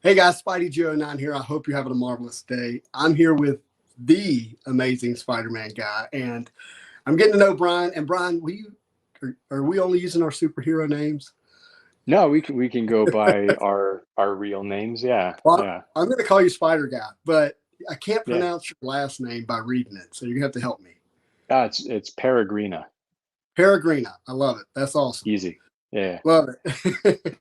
Hey guys, Spidey Joe 9 here. I hope you're having a marvelous day. I'm here with the amazing Spider-Man guy, and I'm getting to know Brian. And Brian, are we only using our superhero names? No, we can go by our real names. Yeah, Well, yeah, I'm going to call you Spider Guy, but I can't yeah. pronounce your last name by reading it, so you're going to have to help me. It's Peregrina. Peregrina. I love it. That's awesome. Easy. Yeah, Love it.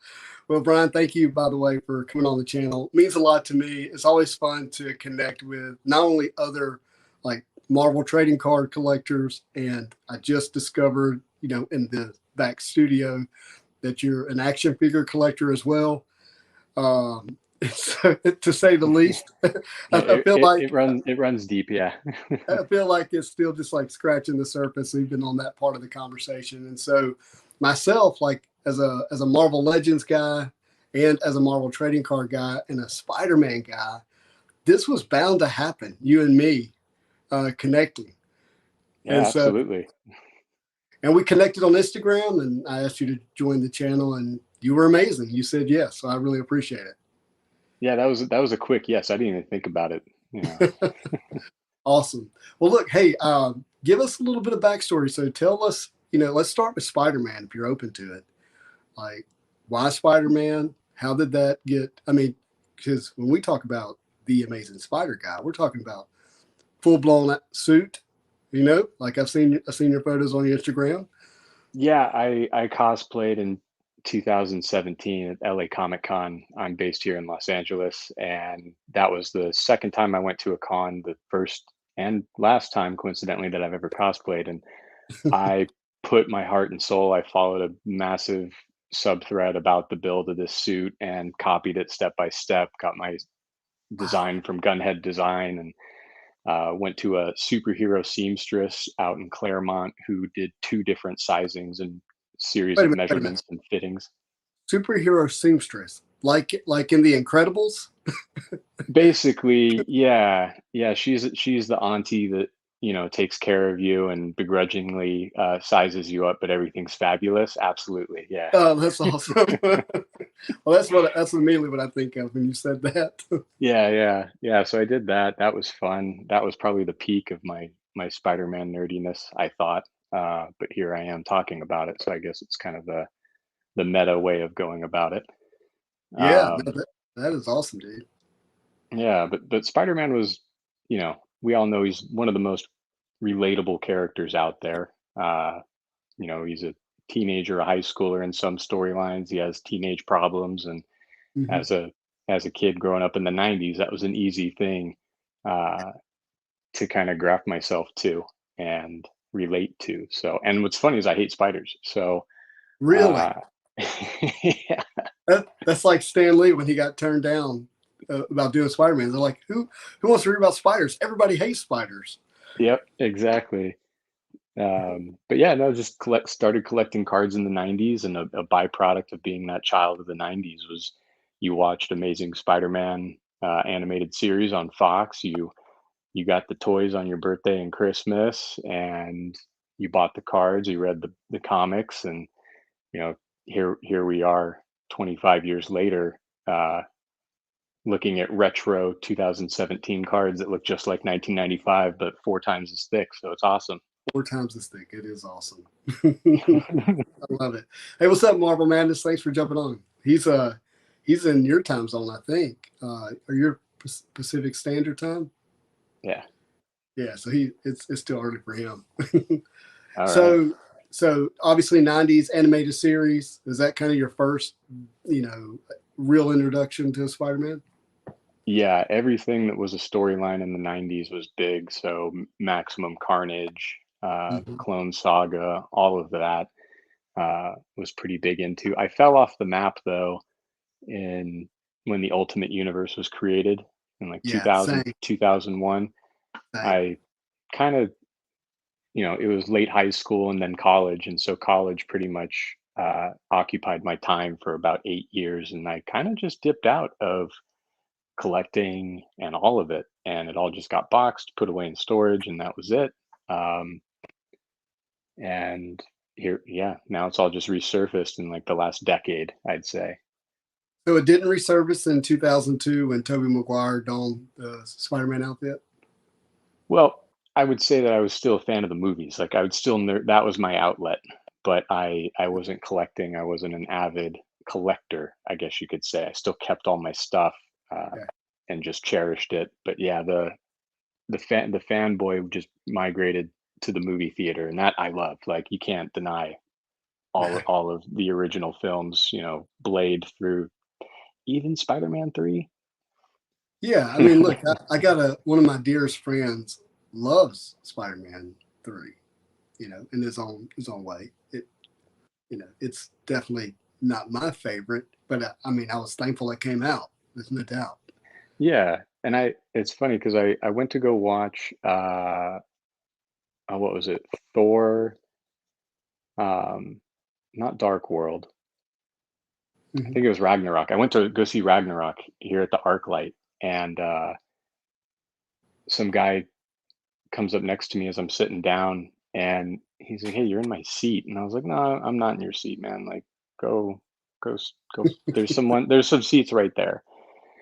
Well, Brian, thank you, by the way, for coming on the channel. It means a lot to me. It's always fun to connect with not only other like Marvel trading card collectors, and I just discovered, in the back studio that you're an action figure collector as well. So, to say the least, yeah. I feel like It runs deep. Yeah, I feel like it's still just like scratching the surface, even on that part of the conversation. And so, myself, like as a Marvel Legends guy, and as a Marvel trading card guy, and a Spider-Man guy, this was bound to happen. You and me connecting, and yeah. so Absolutely. and we connected on Instagram, and I asked you to join the channel, and you were amazing. You said yes, so I really appreciate Yeah, that was a quick yes. I didn't even think about it. Yeah. it. Awesome. Well, look, hey, give us a little bit of backstory. So tell us, let's start with Spider-Man if you're open to it. Like, why Spider-Man? How did that get? I mean, because when we talk about the Amazing Spider Guy, we're talking about full-blown suit. Like I've seen your photos on your Instagram. Yeah, I cosplayed in 2017 at LA Comic Con. I'm based here in Los Angeles, and that was the second time I went to a con, the first and last time, coincidentally, that I've ever cosplayed. And I put my heart and soul. I followed a massive subthread about the build of this suit and copied it step by step. Got my Wow. design from Gunhead Design, and went to a superhero seamstress out in Claremont who did two different sizings and series Wait a of minute. Wait a minute. measurements and fittings. Superhero seamstress, like in The Incredibles. Basically, yeah, yeah, she's the auntie that, takes care of you and begrudgingly sizes you up, but everything's fabulous. Absolutely, yeah. Oh, that's awesome. Well, that's immediately what I think of when you said that. Yeah, yeah, yeah. So I did that. That was fun. That was probably the peak of my Spider-Man nerdiness, I thought. But here I am talking about it, so I guess it's kind of the meta way of going about it. Yeah, no, Um, that is awesome, dude. yeah, but Spider-Man was, we all know he's one of the most relatable characters out there. He's a teenager, a high schooler in some storylines. He has teenage problems, and Hmm. as a kid growing up in the '90s, that was an easy thing uh, to kind of graft myself to and relate to. So, and what's funny is I hate spiders. So, Really, uh, yeah, that's like Stan Lee when he got turned down about doing Spider-Man. They're like, who wants to read about spiders? Everybody hates spiders. yep, exactly. But yeah, no, just started collecting cards in the '90s, and a byproduct of being that child of the '90s was you watched Amazing Spider-Man animated series on Fox. You got the toys on your birthday and Christmas, and you bought the cards. You read the comics, and you know here we are, 25 years later, looking at retro 2017 cards that look just like 1995, but four times as thick. So it's awesome. 4 times as thick. It is awesome. I love it. Hey, what's up, Marvel Madness? Thanks for jumping on. He's in your time zone, I think. Are you Pacific Standard Time? Yeah. Yeah, so it's still early for him. All right. so so obviously '90s animated series, is that kind of your first, you know, real introduction to Spider-Man? Yeah, everything that was a storyline in the '90s was big. So Maximum Carnage, Hmm. Clone Saga, all of that was pretty big into. I fell off the map though in when the Ultimate Universe was created in like Yeah, 2000, same, 2001. same. I kind of, it was late high school and then college, and so college pretty much occupied my time for about 8 years, and I kind of just dipped out of collecting and all of it, and it all just got boxed, put away in storage, and that was it. Um, and here, yeah, now it's all just resurfaced in like the last decade, I'd say. So it didn't resurface in 2002 when Tobey Maguire donned the Spider-Man outfit. Well, I would say that I was still a fan of the movies. Like I would still that was my outlet, but I wasn't collecting. I wasn't an avid collector, I guess you could say. I still kept all my stuff Yeah. and just cherished it. But yeah, the fanboy just migrated to the movie theater, and that I loved. Like you can't deny all of the original films. You know, Blade through even Spider-Man 3. Yeah, I mean, look, I got one of my dearest friends loves Spider-Man 3, in his own way. It's definitely not my favorite, but I mean, I was thankful it came out. There's no doubt. Yeah, and it's funny because I went to go watch what was it? Thor, um, not Dark World. I Mhm. think it was Ragnarok. I went to go see Ragnarok here at the ArcLight, and some guy comes up next to me as I'm sitting down, and he's like, "Hey, you're in my seat," and I was like, "No, I'm not in your seat, man. Like, go. There's some seats right there."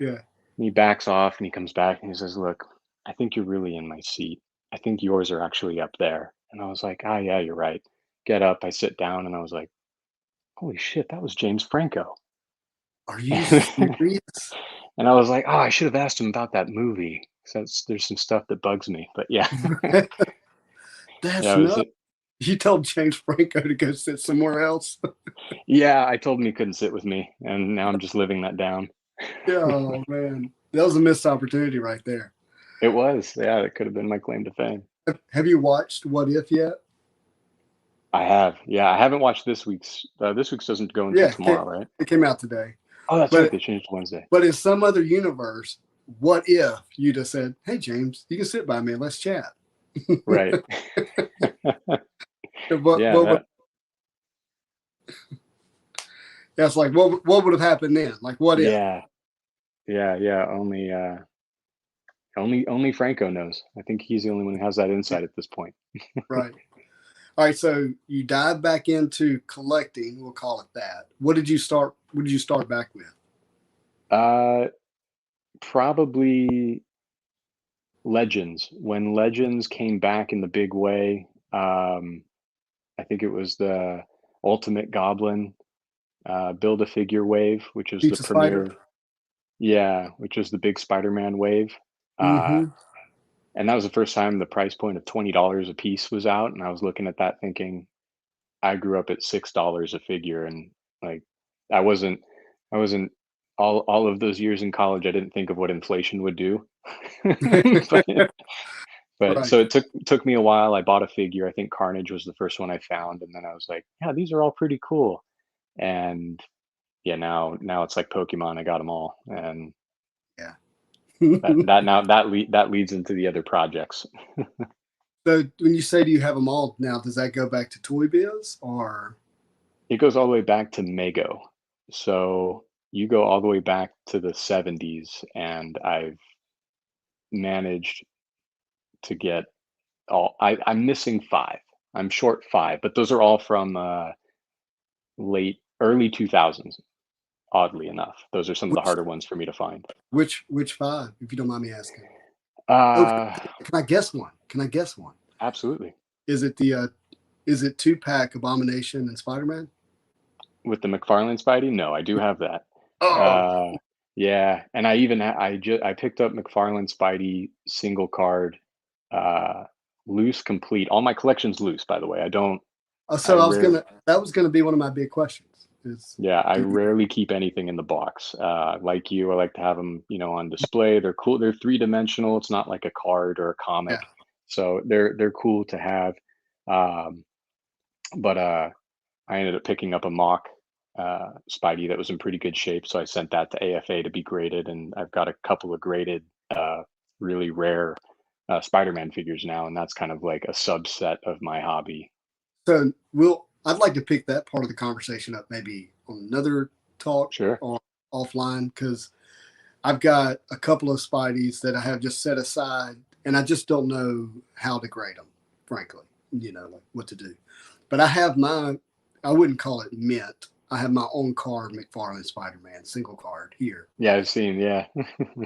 Yeah. And he backs off, and he comes back, and he says, "Look, I think you're really in my seat. I think yours are actually up there." And I was like, "Ah, yeah, you're right." Get up, I sit down, and I was like, "Holy shit, that was James Franco." Are you And serious? I was like, "Oh, I should have asked him about that movie." So there's some stuff that bugs me, but yeah, That's yeah, it was nuts. You told James Franco to go sit somewhere else. yeah. I told him he couldn't sit with me, and now I'm just living that down. Oh man, that was a missed opportunity right there. It was, yeah, it could have been my claim to fame. Have you watched What If yet? I have, yeah, I haven't watched this week's. This week's doesn't go until Yeah, tomorrow, right? it came out today. Oh, that's right. But They changed to Wednesday. but in some other universe, what if you'd have said, "Hey James, you can sit by me, let's chat." Right. Yeah, What would that that's like what would have happened then? Like what if? yeah, yeah, only Franco knows. I think he's the only one who has that Yeah, insight at this point. right. All right, so you dive back into collecting, we'll call it that. What did you start back with? Uh, Probably Legends. When Legends came back in the big way, I think it was the Ultimate Goblin Build-A-Figure wave, which was the Pizza Spider? premier yeah, which was the big Spider-Man wave. Uh, Mm-hmm. and that was the first time the price point of $20 a piece was out, and I was looking at that thinking, I grew up at $6 a figure, and like I wasn't I wasn't all of those years in college, I didn't think of what inflation would do. but but Right. so it took me a while. I bought a figure. I think Carnage was the first one I found, and then I was like, yeah, these are all pretty cool. And yeah, now it's like Pokemon. I got them all, and Yeah. that leads into the other projects. So when you say do you have them all now, does that go back to Toy Biz or It goes all the way back to Mego. So you go all the way back to the 70s, and I've managed to get I'm missing five. I'm short five, but those are all from early 2000s. Oddly enough, those are some of the which harder ones for me to find. which five, if you don't mind me asking? Oh, Uh, can I guess one? Can I guess one? Absolutely. Is it the is it two pack Abomination and Spider Man? With the McFarlane Spidey, no, I do have that. Oh, Uh, yeah, and I picked up McFarlane Spidey single card, uh, loose complete. All my collection's loose, by the way. I so rare that was gonna be one of my big questions. Is Yeah, I do rarely keep anything in the box. Like you, I like to have them, on display. They're cool. They're three-dimensional. It's not like a card or a yeah. comic, so they're cool to have. Um, but I ended up picking up a mock Spidey that was in pretty good shape, so I sent that to AFA to be graded, and I've got a couple of graded, really rare Spider-Man figures now, and that's kind of like a subset of my hobby. So I'd like to pick that part of the conversation up maybe on another talk Sure. or offline because I've got a couple of Spideys that I have just set aside, and I just don't know how to grade them, frankly. Like what to do. But I have my, I wouldn't call it mint. I have my own card, McFarlane Spider-Man, single card here, Yeah, I've seen. Yeah.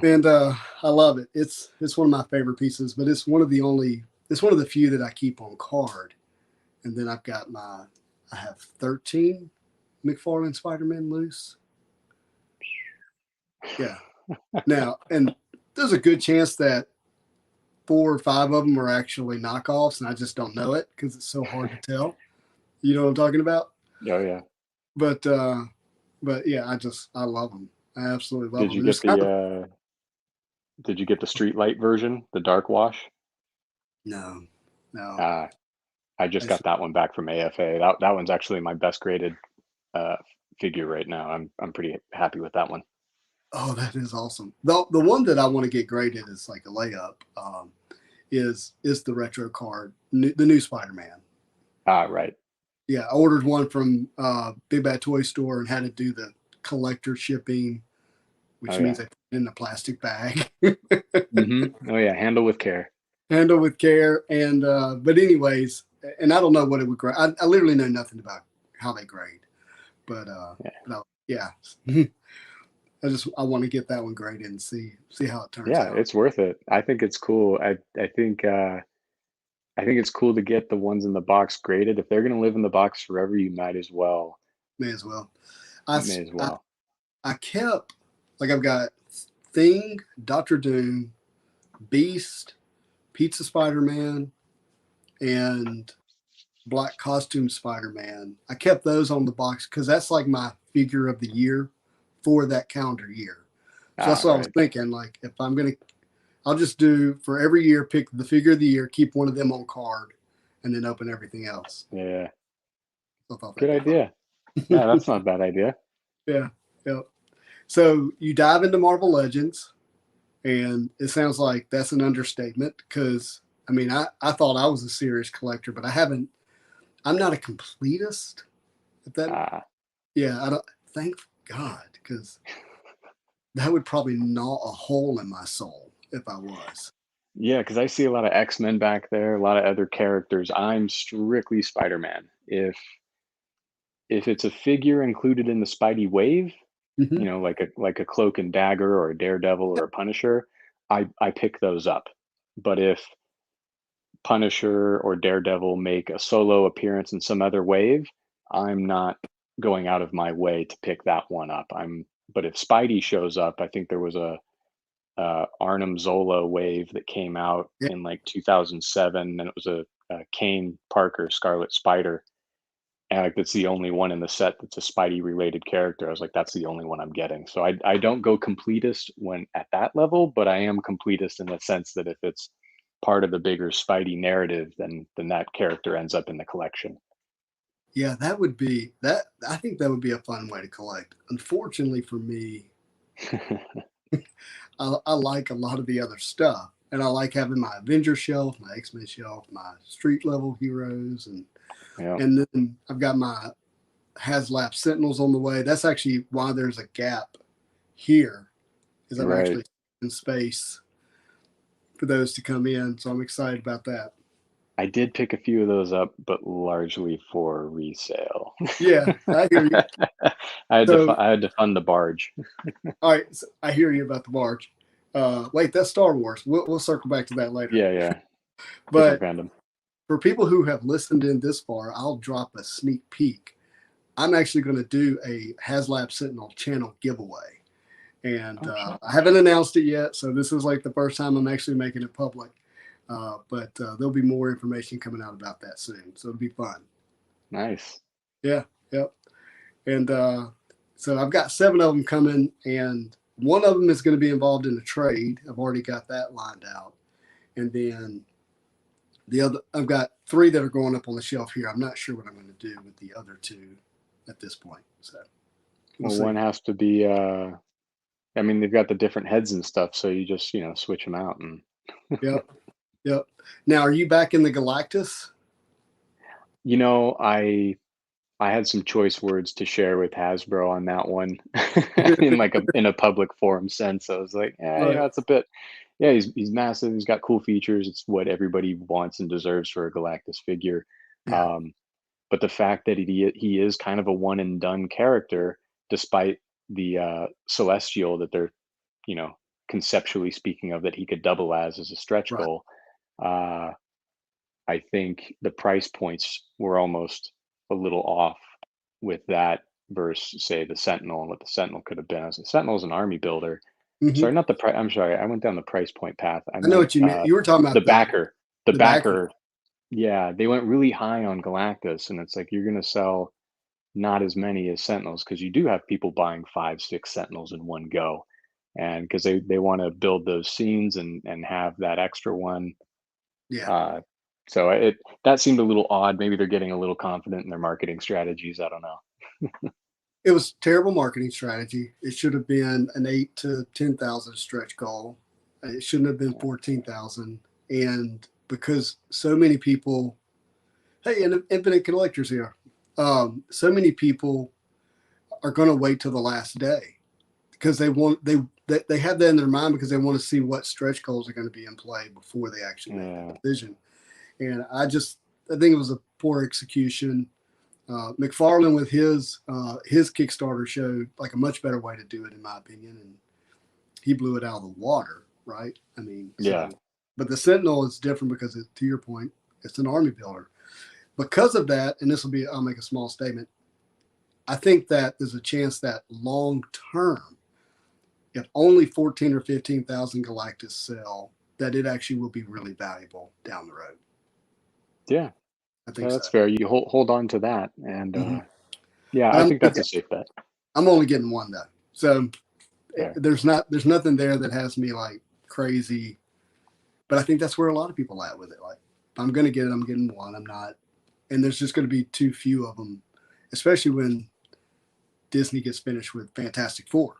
and I love it. It's one of my favorite pieces, but it's one of the few that I keep on card. And then I have 13 McFarlane Spider-Man loose. Yeah. Now, and there's a good chance that 4 or 5 of them are actually knockoffs, and I just don't know it because it's so hard to tell. You know what I'm talking about? Oh yeah. But uh, but yeah, I love them. I absolutely love Did them. you And get there's kind the of did you get the street light version, the dark wash? no, no. Uh, I just It's, got that one back from AFA. That one's actually my best graded uh, figure right now. I'm pretty happy with that one. oh, that is awesome. The one that I want to get graded is like a layup. Is the retro card, the new Spider-Man. Ah, right. Yeah, I ordered one from Big Bad Toy Store and had to do the collector shipping, Oh which yeah. means I put it in a plastic bag. Oh yeah. Handle with care. Handle with care. And but anyways, and I don't know what it would grade. I literally know nothing about how they grade, but Yeah. no, yeah. I want to get that one graded and see how it turns Yeah, out. it's worth it. I think it's cool. I think it's cool to get the ones in the box graded. If they're gonna live in the box forever, you might as well. May as well. I You may as I, well. I kept like I've got Thing, Doctor Doom, Beast, Pizza Spider Man, and Black Costume Spider Man. I kept those on the box because that's like my figure of the year for that calendar year. So Ah, that's what I was right. thinking. Like if I'm gonna, I'll just do for every year, pick the figure of the year, keep one of them on card, and then open everything else. Yeah. So I thought Good that'd be idea. Yeah, fun. that's not a bad idea. Yeah, yeah. So you dive into Marvel Legends, and it sounds like that's an understatement because I mean I thought I was a serious collector, but I haven't. I'm not a completist. If that, Ah, yeah, I don't. Thank God, because that would probably gnaw a hole in my soul if I was. yeah, because I see a lot of X-Men back there, a lot of other characters. I'm strictly Spider-Man. If it's a figure included in the Spidey wave, Hmm. like a Cloak and Dagger or a Daredevil or a Punisher, I pick those up. But if Punisher or Daredevil make a solo appearance in some other wave, I'm not going out of my way to pick that one up. But if Spidey shows up, I think there was a Arnim Zola wave that came out Yeah, in like 2007, and it was a Kane Parker Scarlet Spider, and like that's the only one in the set that's a Spidey related character. I was like, that's the only one I'm getting. So I don't go completist when at that level, but I am completist in the sense that if it's part of the bigger Spidey narrative, then that character ends up in the collection. yeah, that would be that. I think that would be a fun way to collect. Unfortunately for me, I like a lot of the other stuff, and I like having my Avenger shelf, my X Men shelf, my street level heroes, Yeah, and then I've got my HasLab Sentinels on the way. That's actually why there's a gap here, is I'm right. actually in space for those to come in. So I'm excited about that. I did pick a few of those up, but largely for resale. Yeah, I hear you. So, I had to fund the barge. all right, so I hear you about the March. Wait, that's Star Wars. We'll circle back to that later. Yeah, yeah, different But fandom. for people who have listened in this far, I'll drop a sneak peek. I'm actually going to do a HasLab Sentinel channel giveaway. And Oh shit, I haven't announced it yet. So this is like the first time I'm actually making it public. But there'll be more information coming out about that soon. So it'll be fun. nice. Yeah. Yep. And so I've got 7 of them coming, and one of them is going to be involved in a trade. I've already got that lined out. And then the other, I've got 3 that are going up on the shelf here. I'm not sure what I'm going to do with the other 2 at this point. So we'll Well, see. one has to be. I mean, they've got the different heads and stuff, so you just switch them out and. Yep. Yep. Now, are you back in the Galactus? You know, I had some choice words to share with Hasbro on that one, in like a public forum sense. I was like, yeah, Right. it's a bit. Yeah, he's massive. He's got cool features. It's what everybody wants and deserves for a Galactus figure. Yeah. Um, but the fact that he is kind of a one and done character, despite the celestial that they're, you know, conceptually speaking of, that he could double as a stretch Right. goal. Uh, I think the price points were almost a little off with that versus, say, the Sentinel and what the Sentinel could have been. As a Sentinel is an army builder. Hmm. Sorry, not the price. I'm sorry, I went down the price point path. I I know meant what you meant. You were talking the about backer. The the backer. backer. Yeah, they went really high on Galactus, and it's like you're going to sell not as many as Sentinels because you do have people buying 5, 6 Sentinels in one go, and because they want to build those scenes and have that extra one. Yeah. Uh, so that seemed a little odd. Maybe they're getting a little confident in their marketing strategies. I don't know. It was terrible marketing strategy. It should have been an 8 to 10,000 stretch goal. It shouldn't have been 14,000. And because so many people, hey, and infinite collectors here, so many people are going to wait till the last day because they have that in their mind because they want to see what stretch goals are going to be in play before they actually make the Yeah, decision. And I think it was a poor execution. McFarlane with his Kickstarter showed like a much better way to do it, in my opinion, and he blew it out of the water, right? I mean, yeah, but the Sentinel is different because, to your point, it's an army builder. Because of that, and I'll make a small statement. I think that there's a chance that long term, if only 14 or 15,000 Galactus sell, that it actually will be really valuable down the road. yeah. I think Yeah, so. that's fair. You hold on to that, and Hmm. yeah, And I think that's a safe bet. I'm only getting one though, so Fair. there's nothing there that has me like crazy. But I think that's where a lot of people at with it. Like, if I'm gonna get it, I'm getting one. I'm not, and there's just gonna be too few of them, especially when Disney gets finished with Fantastic Four.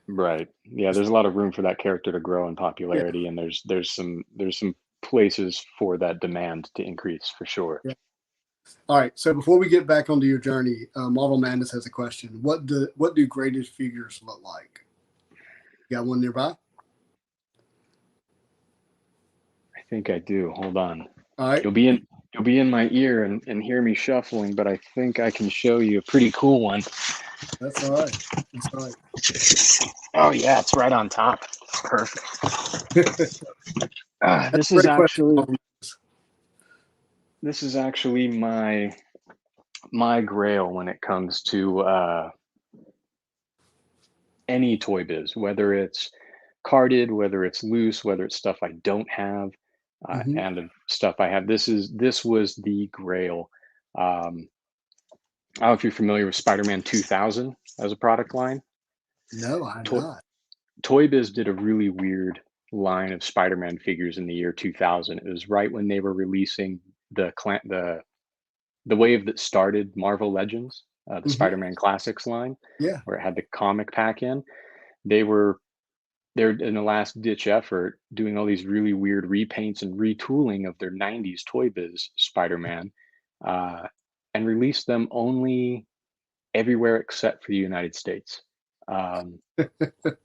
Right. Yeah, there's a lot of room for that character to grow in Yeah, popularity, and there's some places for that demand to increase for sure. yeah. All right. So before we get back onto your journey, Marvel Madness has a question. What do graded figures look like? You got one nearby? I think I do. Hold on. All right. You'll be in my ear and hear me shuffling, but I think I can show you a pretty cool one. That's all right. That's all right. Oh yeah, it's right on top. Perfect. That's This a is great question. actually this is actually my grail when it comes to any Toy Biz, whether it's carded, whether it's loose, whether it's stuff I don't have, Hmm. and the stuff I have. This was the grail. I don't know if you're familiar with Spider-Man 2000 as a product line. No, I'm Toy, not. Toy Biz did a really weird line of Spider-Man figures in the year 2000. It was right when they were releasing the wave that started Marvel Legends, the Hmm. Spider-Man Classics line, Yeah. where it had the comic pack in. They were they're in a last ditch effort doing all these really weird repaints and retooling of their 90s Toy Biz Spider-Man, uh, and released them only everywhere except for the United States. Um,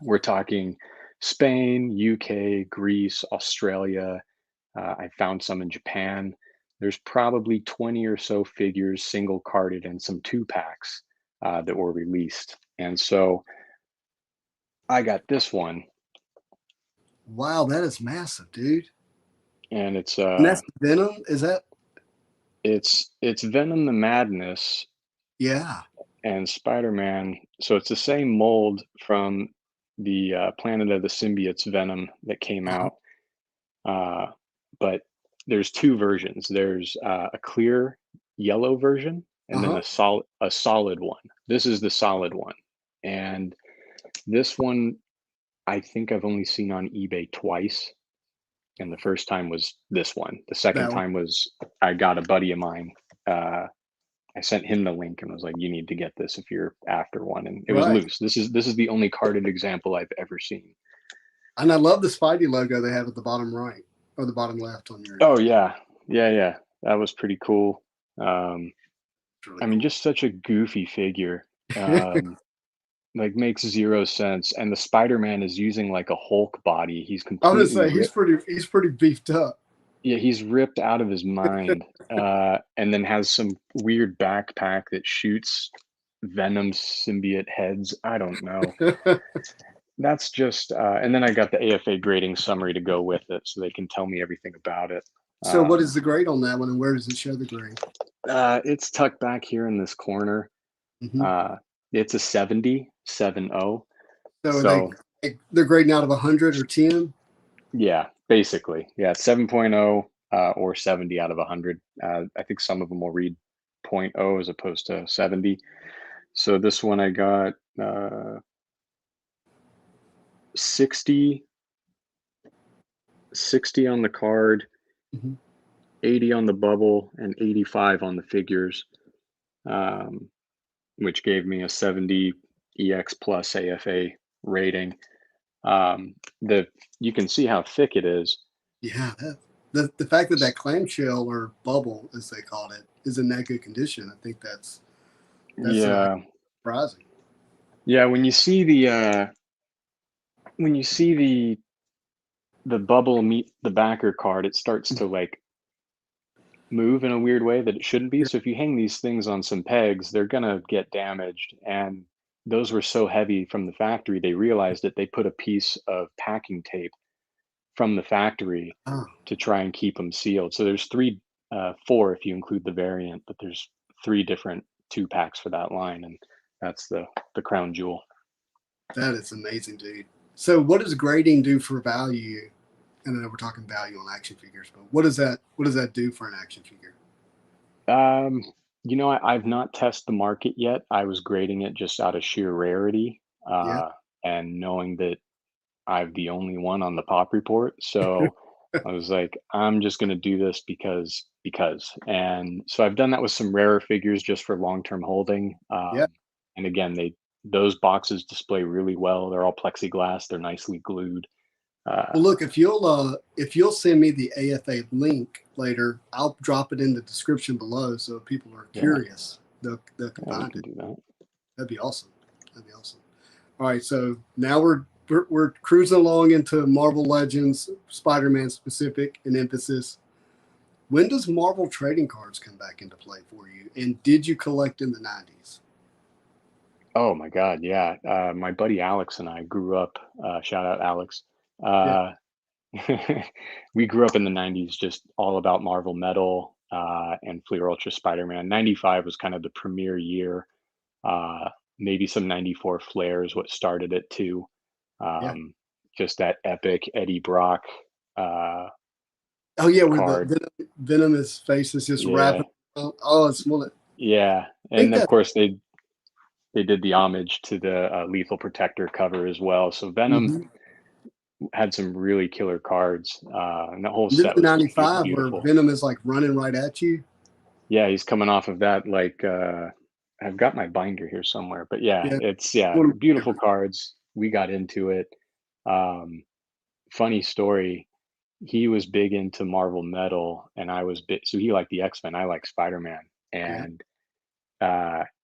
we're talking Spain, UK, Greece, Australia. I found some in Japan. There's probably 20 or so figures, single carded, and some two packs that were released. And so I got this one, Wow, that is massive, dude. and it's And that's Venom. Is that? it's Venom the Madness Yeah. and Spider-Man. So it's the same mold from the Planet of the Symbiotes Venom that came Uh-huh. out, uh, but there's two versions. There's a clear yellow version and then Uh-huh. a solid one. This is the solid one, and this one I think I've only seen on eBay twice. And the first time was this one. The second That one. time was I got a buddy of mine. Uh, I sent him the link and was like, "You need to get this if you're after one." And it was Right. loose. This is the only carded example I've ever seen. And I love the Spidey logo they have at the bottom right or the bottom left on your. Oh yeah, yeah, yeah. That was pretty cool. Um, It's really I mean, cool. just such a goofy figure. Like makes zero sense. And the Spider-Man is using like a Hulk body. He's I was completely gonna say ripped. he's pretty beefed up. Yeah, he's ripped out of his mind, and then has some weird backpack that shoots Venom symbiote heads. I don't know. That's just, and then I got the AFA grading summary to go with it, so they can tell me everything about it. So what is the grade on that one, and where does it show the grade? It's tucked back here in this corner. Hmm. Uh, it's a 70. So are So they're grading out of 100 or 10? yeah, basically, yeah, 7.0 or 70 out of 100. I think some of them will read point 0 as opposed to 70. So this one I got 60, 60 on the card, Hmm. 80 on the bubble, and 85 on the figures, um, which gave me a 70 EX plus AFA rating. The You can see how thick it is. Yeah, the fact that that clamshell or bubble, as they called it, is in that good condition, I think that's Yeah, surprising. yeah. When you see the bubble meet the backer card, it starts to like move in a weird way that it shouldn't be. Yeah. So if you hang these things on some pegs, they're gonna get damaged. And those were so heavy from the factory, they realized that they put a piece of packing tape from the factory Oh, to try and keep them sealed. So there's four if you include the variant, but there's three different two packs for that line, and that's the crown jewel. that is amazing, dude. So what does grading do for value? And I know we're talking value on action figures, but what does that do for an action figure? Um, I've not tested the market yet. I was grading it just out of sheer rarity, Yeah. and knowing that I'm the only one on the pop report. So I was like, I'm just going to do this because. And so I've done that with some rarer figures just for long-term holding. Yeah. And again, those boxes display really well. They're all plexiglass. They're nicely glued. Uh, Well, look, if you'll send me the AFA link later, I'll drop it in the description below, so if people are yeah, curious, they can yeah, we find can it. do that. That'd be awesome. That'd be awesome. All right, so now we're cruising along into Marvel Legends, Spider-Man specific and emphasis. When does Marvel trading cards come back into play for you? And did you collect in the 90s? Oh my God, yeah. My buddy Alex and I grew up. Shout out Alex. Yeah, Uh, we grew up in the 90s just all about Marvel Metal and Fleer Ultra Spider-Man. 95 was kind of the premier year. Uh, Maybe some 94 Flair is what started it too. yeah. Um, just that epic Eddie Brock uh, Oh yeah, where the card. venomous face is just Yeah, wrapping. Oh, it's one. yeah. I think And of that. course, they did the homage to the Lethal Protector cover as well. So Venom Mhm. had some really killer cards, and the whole And then set in was just '95, where beautiful. Venom is like running right at you. Yeah, he's coming off of that. Like, I've got my binder here somewhere, but yeah, Yeah, it's yeah, one of my beautiful favorites. cards. We got into it. Um, Funny story. He was big into Marvel Metal, and I was big. So he liked the X Men. I like Spider Man, Yeah, and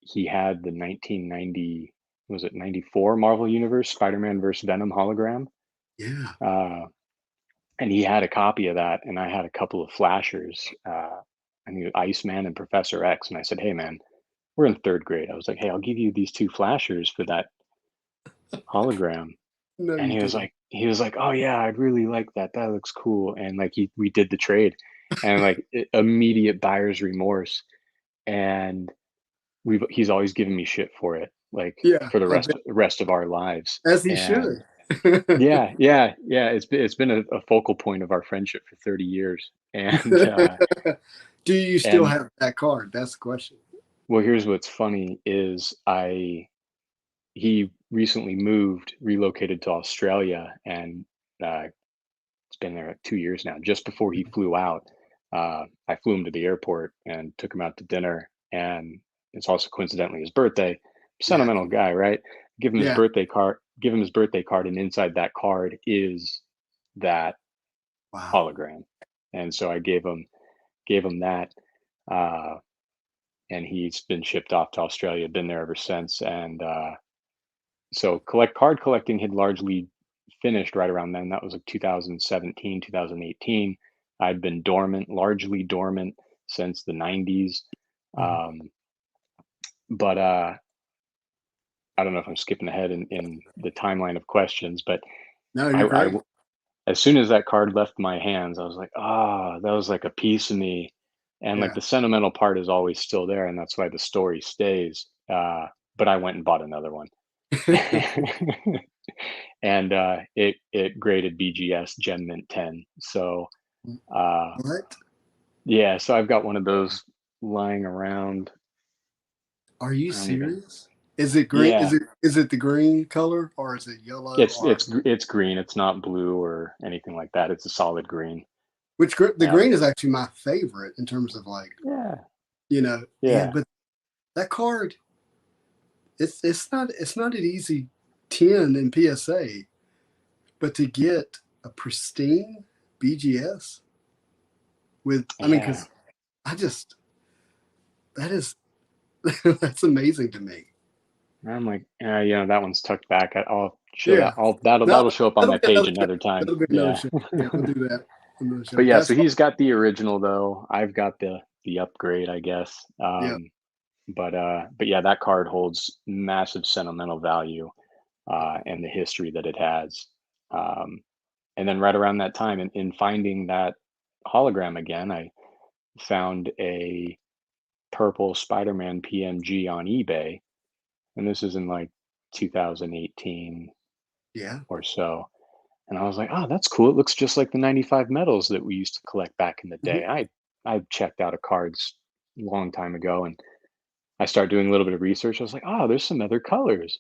he had the 1990, was it 94 Marvel Universe Spider Man versus Venom hologram. yeah. Uh, and he had a copy of that, and I had a couple of flashers. I knew Iceman and Professor X, and I said, "Hey, man, we're in third grade." I was like, "Hey, I'll give you these two flashers for that hologram." No, And you didn't. he was like, "Oh yeah, I'd really like that. That looks cool." And like we did the trade, and like immediate buyer's remorse. And he's always given me shit for it, like Yeah, for the I bet, rest of our lives. as he And should. yeah. It's been a focal point of our friendship for 30 years. And Do you still and have that card? That's the question. well, here's what's funny is I he recently relocated to Australia, and it's been there 2 years now. Just before he flew out, I flew him to the airport and took him out to dinner. And it's also coincidentally his birthday. Yeah, Sentimental guy, right? yeah. Give him his birthday card, and inside that card is that Wow. hologram. And so I gave him that, uh, and he's been shipped off to Australia. Been there ever since. And so collect card collecting had largely finished right around then. That was like 2017, 2018. I'd been dormant, largely dormant since the 90s. Mhm. But I don't know if I'm skipping ahead in the timeline of questions, but No, you're I great. as soon as that card left my hands, I was like, ah, that was like a piece of me. And like Yeah. the sentimental part is always still there, and that's why the story stays. But I went and bought another one. And it graded BGS Gen Mint 10. So uh, What? yeah, so I've got one of those lying around. Are you I don't even. serious? Is it green? Yeah, Is it the green color or is it yellow it's or it's it's green. It's not blue or anything like that. It's a solid green. the Yeah, green is actually my favorite in terms of like, yeah, and yeah, but that card, it's not an easy 10 in PSA, but to get a pristine BGS with, I mean, yeah. because I just that is that's amazing to me. And I'm like, that one's tucked back. I'll show Yeah. that. That'll No, show up on that'll my be page another show. another time. That'll be another Yeah. show. Yeah, we'll do that. Another show. But yeah, That's so fun. he's got the original though. I've got the upgrade, I guess. Yeah. But yeah, that card holds massive sentimental value, and the history that it has. Um, and then right around that time, in finding that hologram again, I found a purple Spider-Man PMG on eBay, and this is in like 2018 Yeah. or so. And I was like, "Oh, that's cool. It looks just like the 95 medals that we used to collect back in the Mhm. day." I checked out of cards a long time ago, and I started doing a little bit of research. I was like, "Oh, there's some other colors.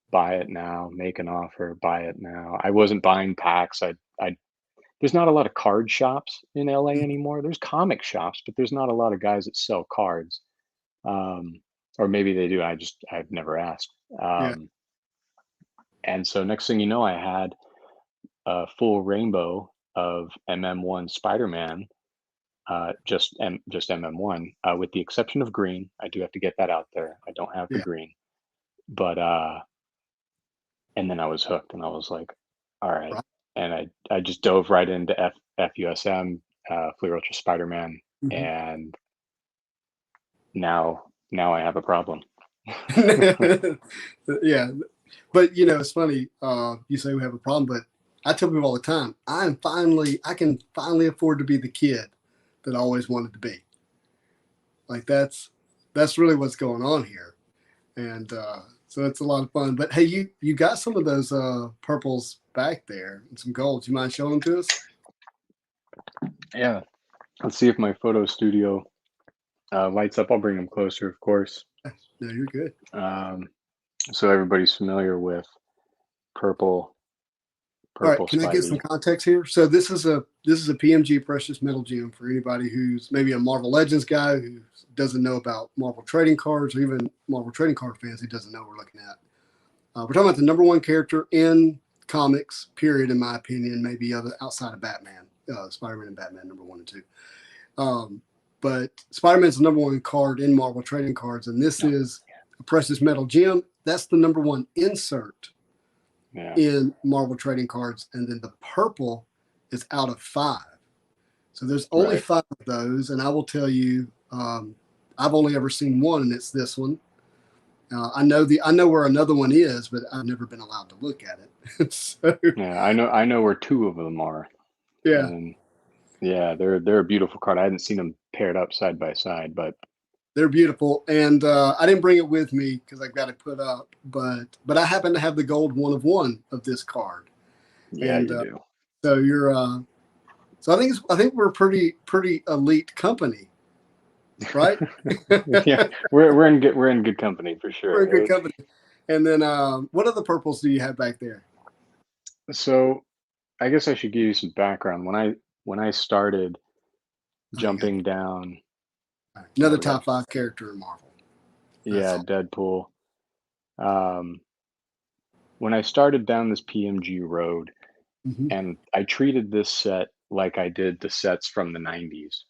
Buy it now, make an offer, buy it now." I wasn't buying packs. I There's not a lot of card shops in LA anymore. There's comic shops, but there's not a lot of guys that sell cards. Um, or maybe they do. I've never asked. Yeah. And so next thing you know, I had a full rainbow of MM1 Spider-Man, just MM1, with the exception of green. I do have to get that out there. I don't have the Yeah. green, but and then I was hooked, and I was like, all right, Right. and I just dove right into FUSM, Fleer Ultra Spider-Man, Mhm. and now I have a problem. Yeah. But it's funny. You say we have a problem, but I tell people all the time, I can finally afford to be the kid that I always wanted to be. Like that's really what's going on here, and so it's a lot of fun. But hey, you got some of those purples back there and some golds. You mind showing them to us? Yeah, let's see if my photo studio lights up. I'll bring them closer, of course. No, you're good. Um, so everybody's familiar with purple All right, purple can I get some Spidey. context here? So this is a PMG precious metal gem for anybody who's maybe a Marvel Legends guy who doesn't know about Marvel trading cards, or even Marvel trading card fans who doesn't know what we're looking at. We're talking about the number one character in comics, period, in my opinion, maybe other outside of Batman, Spider-Man and Batman, number one and two. Um, but Spider-Man's the number one card in Marvel trading cards, and this No, is a precious metal gem. That's the number one insert yeah, in Marvel trading cards, and then the purple is out of five. So there's only right. five of those, and I will tell you, I've only ever seen one, and it's this one. I know where another one is, but I've never been allowed to look at it. So Yeah, I know where two of them are, yeah, and yeah, they're a beautiful card. I hadn't seen them paired up side by side, but they're beautiful, and I didn't bring it with me because I've got it put up, but I happen to have the gold one of one of this card, yeah, and you do. so you're so I think we're a pretty elite company, right? Yeah, we're in good company for We're a sure. good company. And then what other purples do you have back there? So I guess I should give you some background. When I started Oh, you got jumping down, another we got top five character in Marvel. That's yeah, all. Deadpool. Um, when I started down this PMG road, Mm-hmm. and I treated this set like I did the sets from the 90s.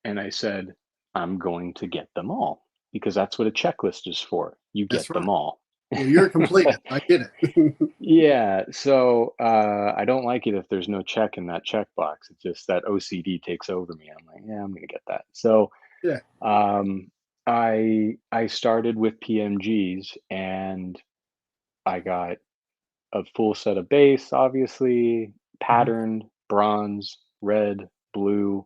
And I said, I'm going to get them all because that's what a checklist is for. You That's get right. them all. Yeah, you're a completist. I get it. Yeah, so I don't like it if there's no check in that checkbox. It's just that OCD takes over me. I'm like, yeah, I'm gonna get that. So Yeah. um, I started with PMGs, and I got a full set of base, obviously, Mhm. patterned, bronze, red, blue.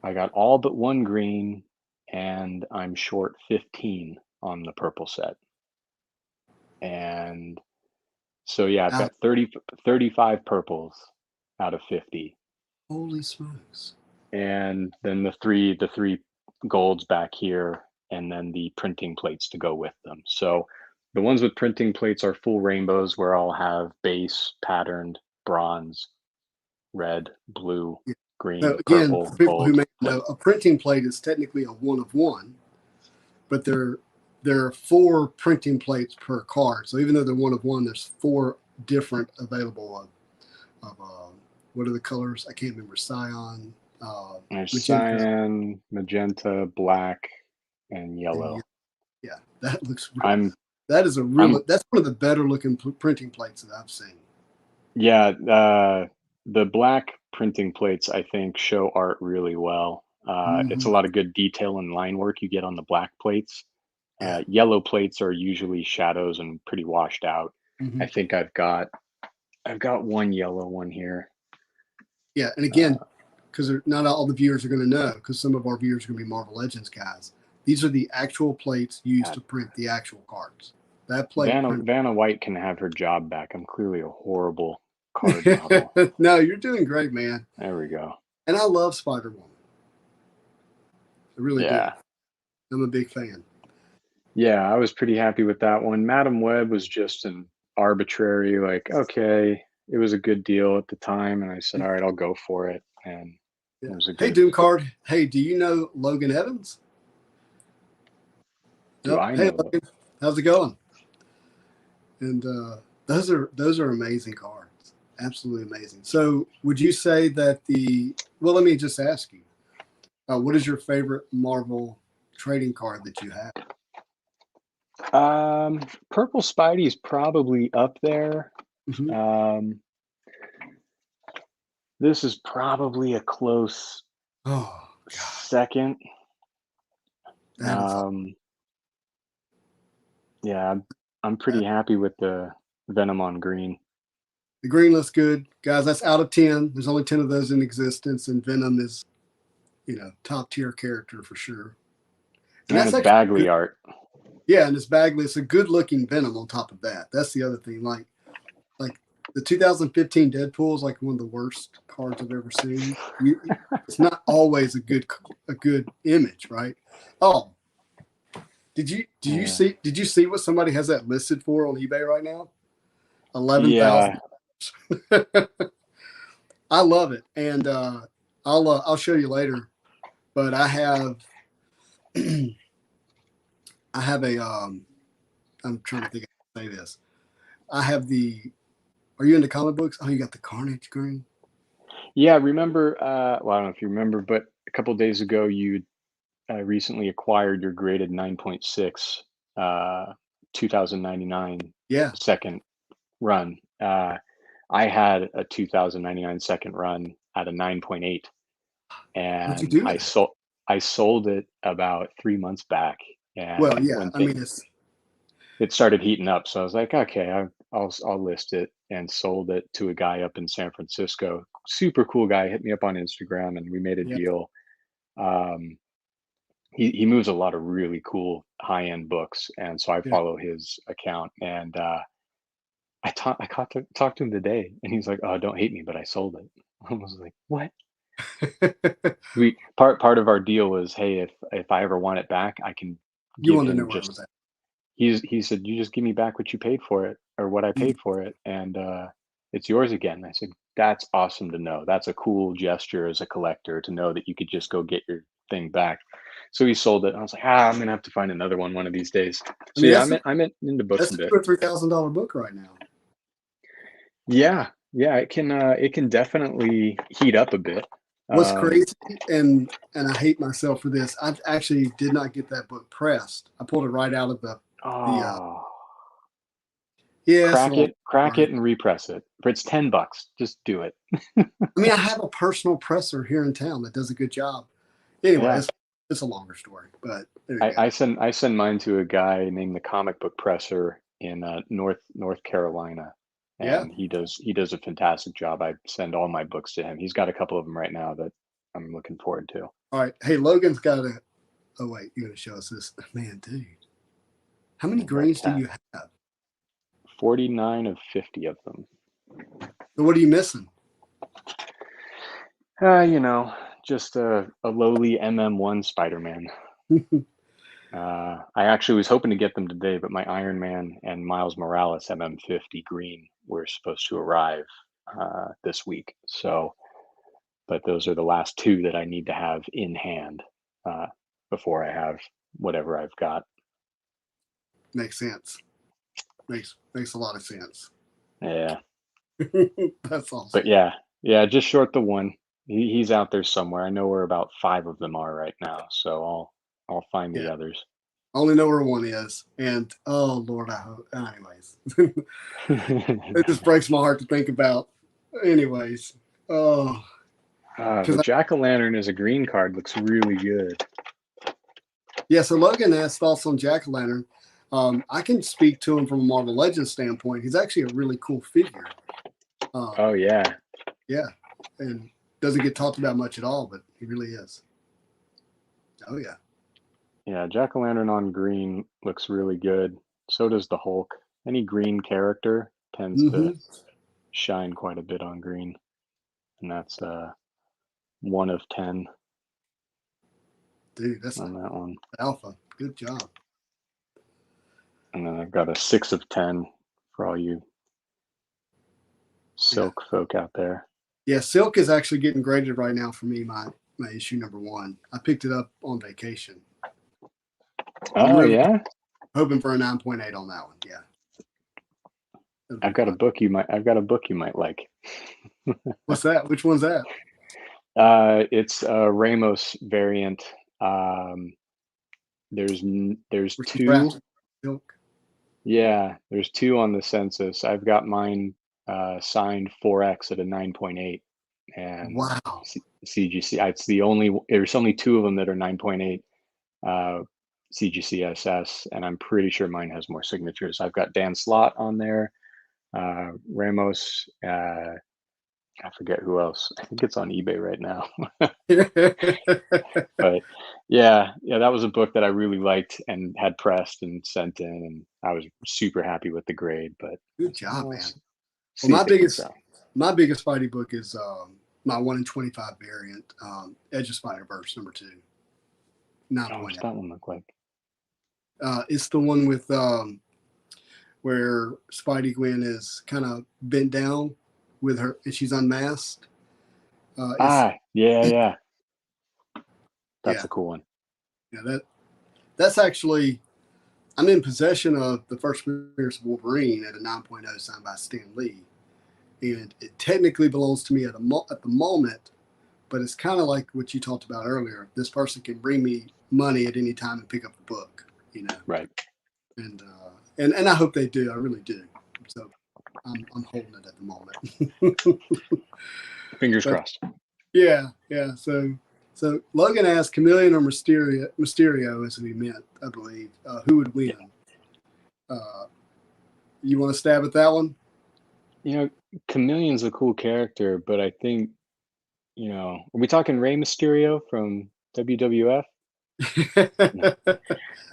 I got all but one green, and I'm short 15 on the purple set. And so yeah, I've Wow. got 35 purples out of 50. Holy smokes. And then the three golds back here, and then the printing plates to go with them. So the ones with printing plates are full rainbows where I'll have base, patterned, bronze, red, blue, Yeah. So green, again, purple, for people who gold may know, plate. a printing plate is technically a one of one, but there are four printing plates per card. So even though they're one of one, there's four different available of what are the colors? I can't remember. Cyan, There's magenta, cyan, magenta, black, and and yeah, yellow. yeah, that looks. I'm That is a I'm real. That's one of the better looking printing plates that I've seen. Yeah, the black printing plates, I think, show art really well. It's a Hmm. lot of good detail and line work you get on the black plates. Yeah. Yellow plates are usually shadows and pretty washed out. I Hmm. think I've got one yellow one here. Yeah, and again, Uh, because not all the viewers are going to know, because some of our viewers are going to be Marvel Legends guys. These are the actual plates used God, to print the actual cards. That plate Vanna print. Vanna White can have her job back. I'm clearly a horrible card model. No, you're doing great, man. There we go. And I love Spider Woman. I really do. Yeah. I'm a big fan. Yeah, I was pretty happy with that one. Madam Web was just an arbitrary, like, okay, it was a good deal at the time, and I said, all right, I'll go for it. And Yeah. it was a Hey, good, Doom Card. Hey, do you know Logan Evans? do Nope. I Hey, know? Logan. How's it going? And those are amazing cards. Absolutely amazing. So, would you say that the? Well, let me just ask you. What is your favorite Marvel trading card that you have? Purple Spidey's probably up there. Hmm. Um, this is probably a close Oh God, second. that is Um, yeah, I'm pretty happy with the Venom on green. the green looks good, guys. That's out of 10. There's only 10 of those in existence, and Venom is, top tier character for sure. And And that's it's actually Bagley good. art. Yeah, and it's Bagley. It's a good looking Venom on top of that. That's the other thing. Like the 2015 Deadpool is like one of the worst cards I've ever seen. It's not always a good image, right? Oh, Yeah. did you see what somebody has that listed for on eBay right now? Yeah. 11,000. I love it, and I'll show you later. But I have I have a I'm trying to think how to say this. I have the. Are you into comic books? Oh, you got the Carnage green. Yeah, remember, well, I don't know if you remember, but a couple days ago, you recently acquired your graded 9.6 uh, 2099 Yeah. second run. I had a 2099 second run at a 9.8, What'd you and do with it? I sold it about 3 months back, Well, and yeah. when I mean, it's it started heating up, so I was like, okay, I'll list it, and sold it to a guy up in San Francisco. Super cool guy, hit me up on Instagram, and we made a yeah, deal. Um, he moves a lot of really cool high end books, and so I yeah. follow his account. And talked to him today, and he's like, "Oh, don't hate me, but I sold it." I was like, "What?" We part of our deal was, hey, if I ever want it back, I can You give wanted to know him where it just. was at. He said, "You just give me back what you paid for it, or what I Mhm. paid for it, and it's yours again." I said, "That's awesome to know. That's a cool gesture as a collector to know that you could just go get your thing back." So he sold it. I was like, I'm gonna have to find another one of these days. I So mean, yeah, I'm into books that's a a bit. $2,000 or $3,000 book right now. Yeah, yeah, it can definitely heat up a bit. What's Um, crazy, and I hate myself for this. I actually did not get that book pressed. I pulled it right out of the oh, Yeah, it's a long crack story. it, and repress it. For it's $10. Just do it. I mean, I have a personal presser here in town that does a good job. Anyway, Yeah. it's a longer story, but there you go. I send mine to a guy named the Comic Book Presser in North Carolina, Yeah. and he does a fantastic job. I send all my books to him. He's got a couple of them right now that I'm looking forward to. All right. Hey, Logan's got a. Oh wait, you're gonna show us this, man, dude. How many And that greens do cat, you have? 49 of 50 of them. So what are you missing? You know, just a lowly MM1 Spider-Man. I actually was hoping to get them today, but my Iron Man and Miles Morales MM50 green were supposed to arrive this week. So, but those are the last two that I need to have in hand uh, before I have whatever I've got. Makes sense. Makes a lot of sense. Yeah, That's awesome. but yeah, just short the one. He's out there somewhere. I know where about five of them are right now, so I'll find the Yeah. others. I only know where one is, and oh Lord, I hope. Anyways, it just breaks my heart to think about. Anyways, oh, The because Jack-o'-lantern as a green card looks really good. yeah. So Logan asked thoughts on Jack o' Lantern. I can speak to him from a Marvel Legends standpoint. He's actually a really cool figure. Oh yeah, Yeah, and doesn't get talked about much at all, but he really is. Oh yeah. yeah. Jack-o'-lantern on green looks really good. So does the Hulk. Any green character tends to Mm-hmm. shine quite a bit on green, and that's 1 of 10 Dude, that's on that one. alpha. Good job. And then I've got a 6 of 10 for all you Yeah. silk folk out there. Yeah, Silk is actually getting graded right now for me, my issue #1. I picked it up on vacation. I'm Oh really yeah, hoping for a 9.8 on that one. Yeah. That'll be I've got a fun. book you might like. What's that? Which one's that? It's a Ramos variant. Um, there's Where she two. wraps Silk. Yeah, there's two on the census. I've got mine signed 4X at a 9.8, and Wow. CGC. It's the only. There's only two of them that are 9.8 CGCSS, and I'm pretty sure mine has more signatures. I've got Dan Slott on there, Ramos. I forget who else. I think it's on eBay right now. But yeah, that was a book that I really liked and had pressed and sent in, and I was super happy with the grade. But I Good said, job, well, man. Well, see if it can sell. my biggest Spidey book is my 1 in 25 variant, Edge of Spider-Verse #2, Oh, what's 9.8. that one look like? It's the one with where Spidey Gwen is kind of bent down with her and she's unmasked. It's Yeah. That's yeah, a cool one. yeah. That's actually I'm in possession of the first appearance of Wolverine at a 9.0 signed by Stan Lee, and it technically belongs to me at the moment. But it's kind of like what you talked about earlier. This person can bring me money at any time and pick up the book, you know. Right. And I hope they do. I really do. So I'm holding it at the moment. Fingers But crossed. yeah. So Logan asked Chameleon or Mysterio as we meant, I believe. Who would win? Yeah. You want to stab at that one? Chameleon's a cool character, but I think, are we talking Rey Mysterio from WWF?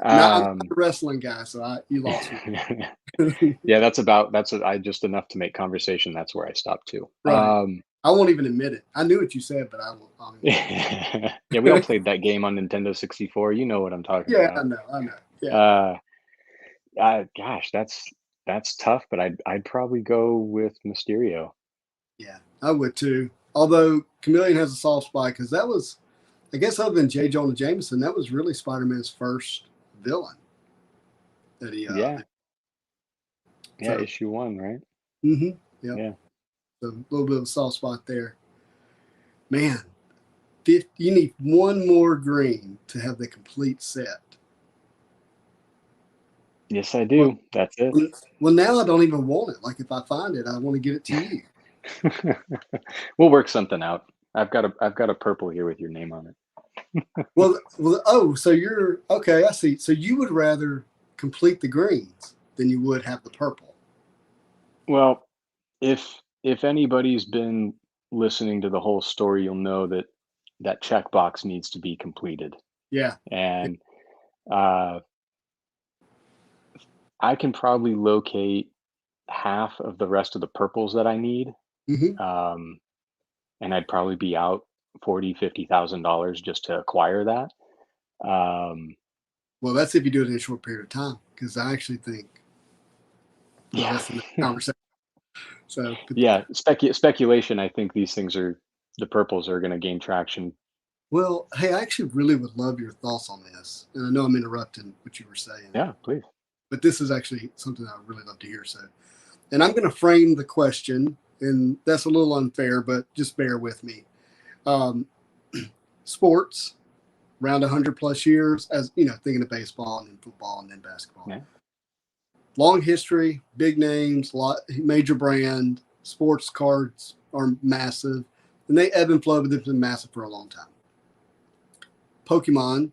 I'm not a wrestling guy, so you lost me. Yeah, I just enough to make conversation. That's where I stopped too. Right. I won't even admit it. I knew what you said, but I won't. Yeah, we all played that game on Nintendo 64. You know what I'm talking Yeah, about. I know. Yeah. Gosh, that's tough, but I'd probably go with Mysterio. Yeah, I would too. Although Chameleon has a soft spot because that was, I guess, other than J. Jonah Jameson, that was really Spider-Man's first villain that he. Yeah, So, issue 1, right? mm-hmm, yep. Yeah. So a little bit of a soft spot there. Man, you need one more green to have the complete set. Yes, I Well, do. That's it. well, now I don't even want it. Like if I find it, I want to get it to you. We'll work something out. I've got a purple here with your name on it. Oh, so you're okay. I see. So you would rather complete the greens than you would have the purple. Well, if anybody's been listening to the whole story, you'll know that that checkbox needs to be completed. Yeah. And uh, I can probably locate half of the rest of the purples that I need. Hmm. Um, and I'd probably be out 40, $50,000 just to acquire that. Um, Well, that's if you do it in a short period of time, because I actually think, well, yeah, that's another conversation. So, but, yeah. Speculation. I think these things are the purples are going to gain traction. well, hey, I actually really would love your thoughts on this. And I know I'm interrupting what you were saying, Yeah, please. but this is actually something I would really love to hear. So, and I'm going to frame the question, and that's a little unfair, but just bear with me. Um, Sports, around 100 plus years, as you know, thinking of baseball and then football and then basketball. Yeah. Long history, big names, lot major brand. Sports cards are massive, and they ebb and flow, but they've been massive for a long time. Pokemon,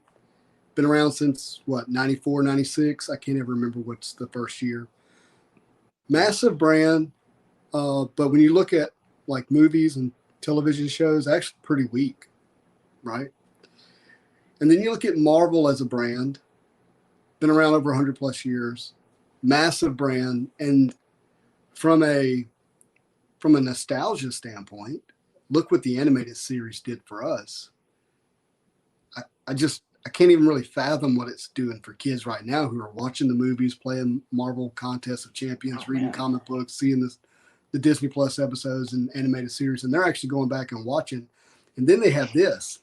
been around since what, 94, 96? I can't ever remember what's the first year. Yeah. Massive brand, but when you look at like movies and television shows, actually pretty weak, right? And then you look at Marvel as a brand, been around over 100 plus years, massive brand, and from a from a nostalgia standpoint, look what the animated series did for us. I can't even really fathom what it's doing for kids right now who are watching the movies, playing Marvel Contest of Oh Champions, reading man. comic books, seeing the Disney Plus episodes and animated series, and they're actually going back and watching. And then they have this.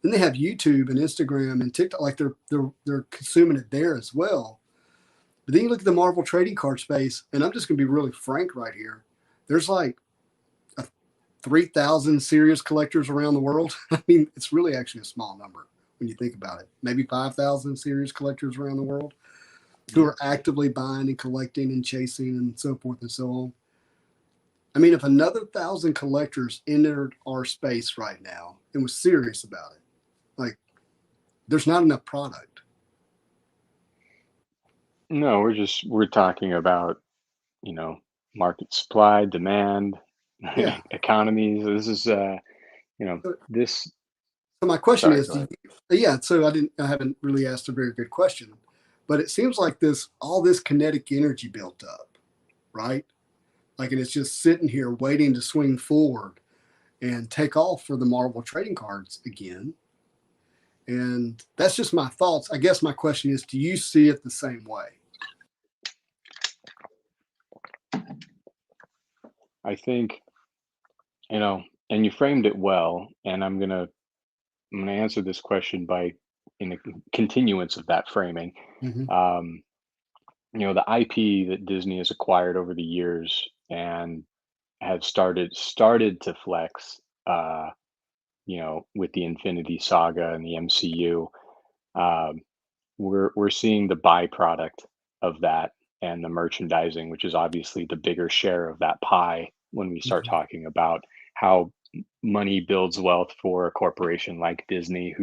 Then they have YouTube and Instagram and TikTok, like they're consuming it there as well. But then you look at the Marvel trading card space, and I'm just going to be really frank right here. There's like 3,000 serious collectors around the world. I mean, it's really actually a small number when you think about it. Maybe 5,000 serious collectors around the world who Yeah. are actively buying and collecting and chasing and so forth and so on. I mean, if another 1,000 collectors entered our space right now and was serious about it, like there's not enough product. No, we're talking about, you know, market supply, demand, Yeah. economies. This is So, this so my question sorry, is, go ahead. yeah. So I haven't really asked a very good question, but it seems like all this kinetic energy built up, right? Like, and it's just sitting here waiting to swing forward and take off for the Marvel trading cards again. And that's just my thoughts. I guess my question is, do you see it the same way? I think, and you framed it well, and I'm gonna answer this question by in a continuance of that framing. Hmm. Um, the IP that Disney has acquired over the years and have started to flex, with the Infinity Saga and the MCU. Um, we're seeing the byproduct of that and the merchandising, which is obviously the bigger share of that pie when we start Hmm. talking about how money builds wealth for a corporation like Disney,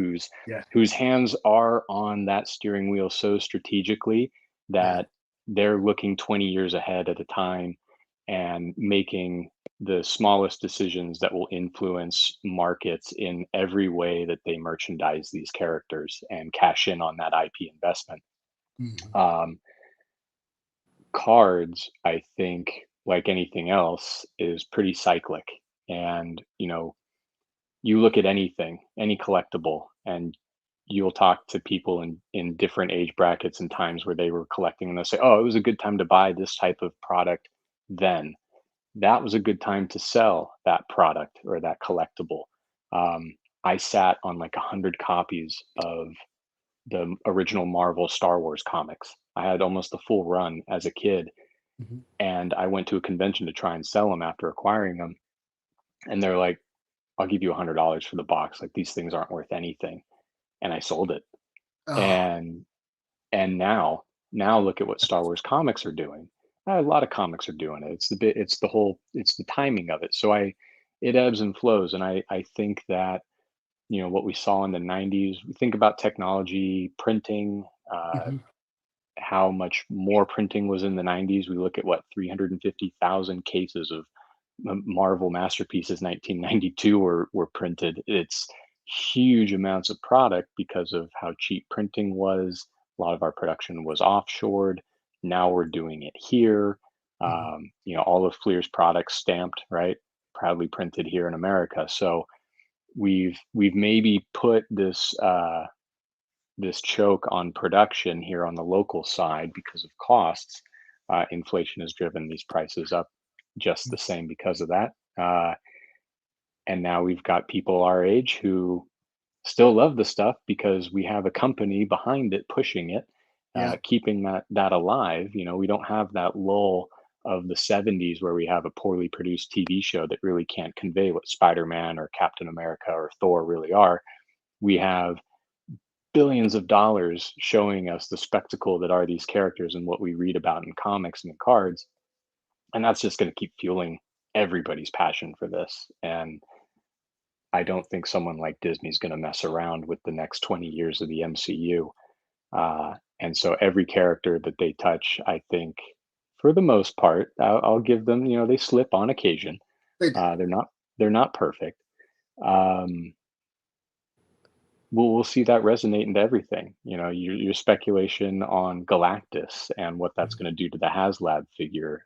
Yeah, whose hands are on that steering wheel so strategically yeah. that they're looking 20 years ahead at a time and making the smallest decisions that will influence markets in every way that they merchandise these characters and cash in on that IP investment. Hmm. Um, Cards, I think, like anything else, is pretty cyclic. And, you look at anything, any collectible, and you'll talk to people in different age brackets and times where they were collecting, and they'll say, oh, it was a good time to buy this type of product then. That was a good time to sell that product or that collectible. Um, I sat on like 100 copies of the original Marvel Star Wars comics. I had almost the full run as a kid, Hmm. and I went to a convention to try and sell them after acquiring them. And they're like, I'll give you $100 for the box. Like these things aren't worth anything. And I sold it. Oh, And now Now look at what Star Wars comics are doing. A lot of comics are doing it. It's the timing of it. So it ebbs and flows, and I think that what we saw in the 90s. We think about technology, printing, Mhm. how much more printing was in the 90s. We look at what 350,000 cases of Marvel masterpieces 1992 were printed. It's huge amounts of product because of how cheap printing was. A lot of our production was offshored. Now we're doing it here. Mhm. All of Fleer's products stamped, right? Proudly printed here in America. So we've maybe put this choke on production here on the local side because of costs. Inflation has driven these prices up just the same because of that. And now we've got people our age who still love the stuff because we have a company behind it pushing it, Yeah. keeping that alive. We don't have that lull of the 70s where we have a poorly produced TV show that really can't convey what Spider-Man or Captain America or Thor really are. We have billions of dollars showing us the spectacle that are these characters and what we read about in comics and in cards. And that's just going to keep fueling everybody's passion for this. And I don't think someone like Disney's going to mess around with the next 20 years of the MCU. And so every character that they touch, I think, for the most part, I'll give them. They slip on occasion. They do. They're not perfect. Um, we'll see that resonate into everything. Your speculation on Galactus and what that's Mhm. going to do to the HasLab figure.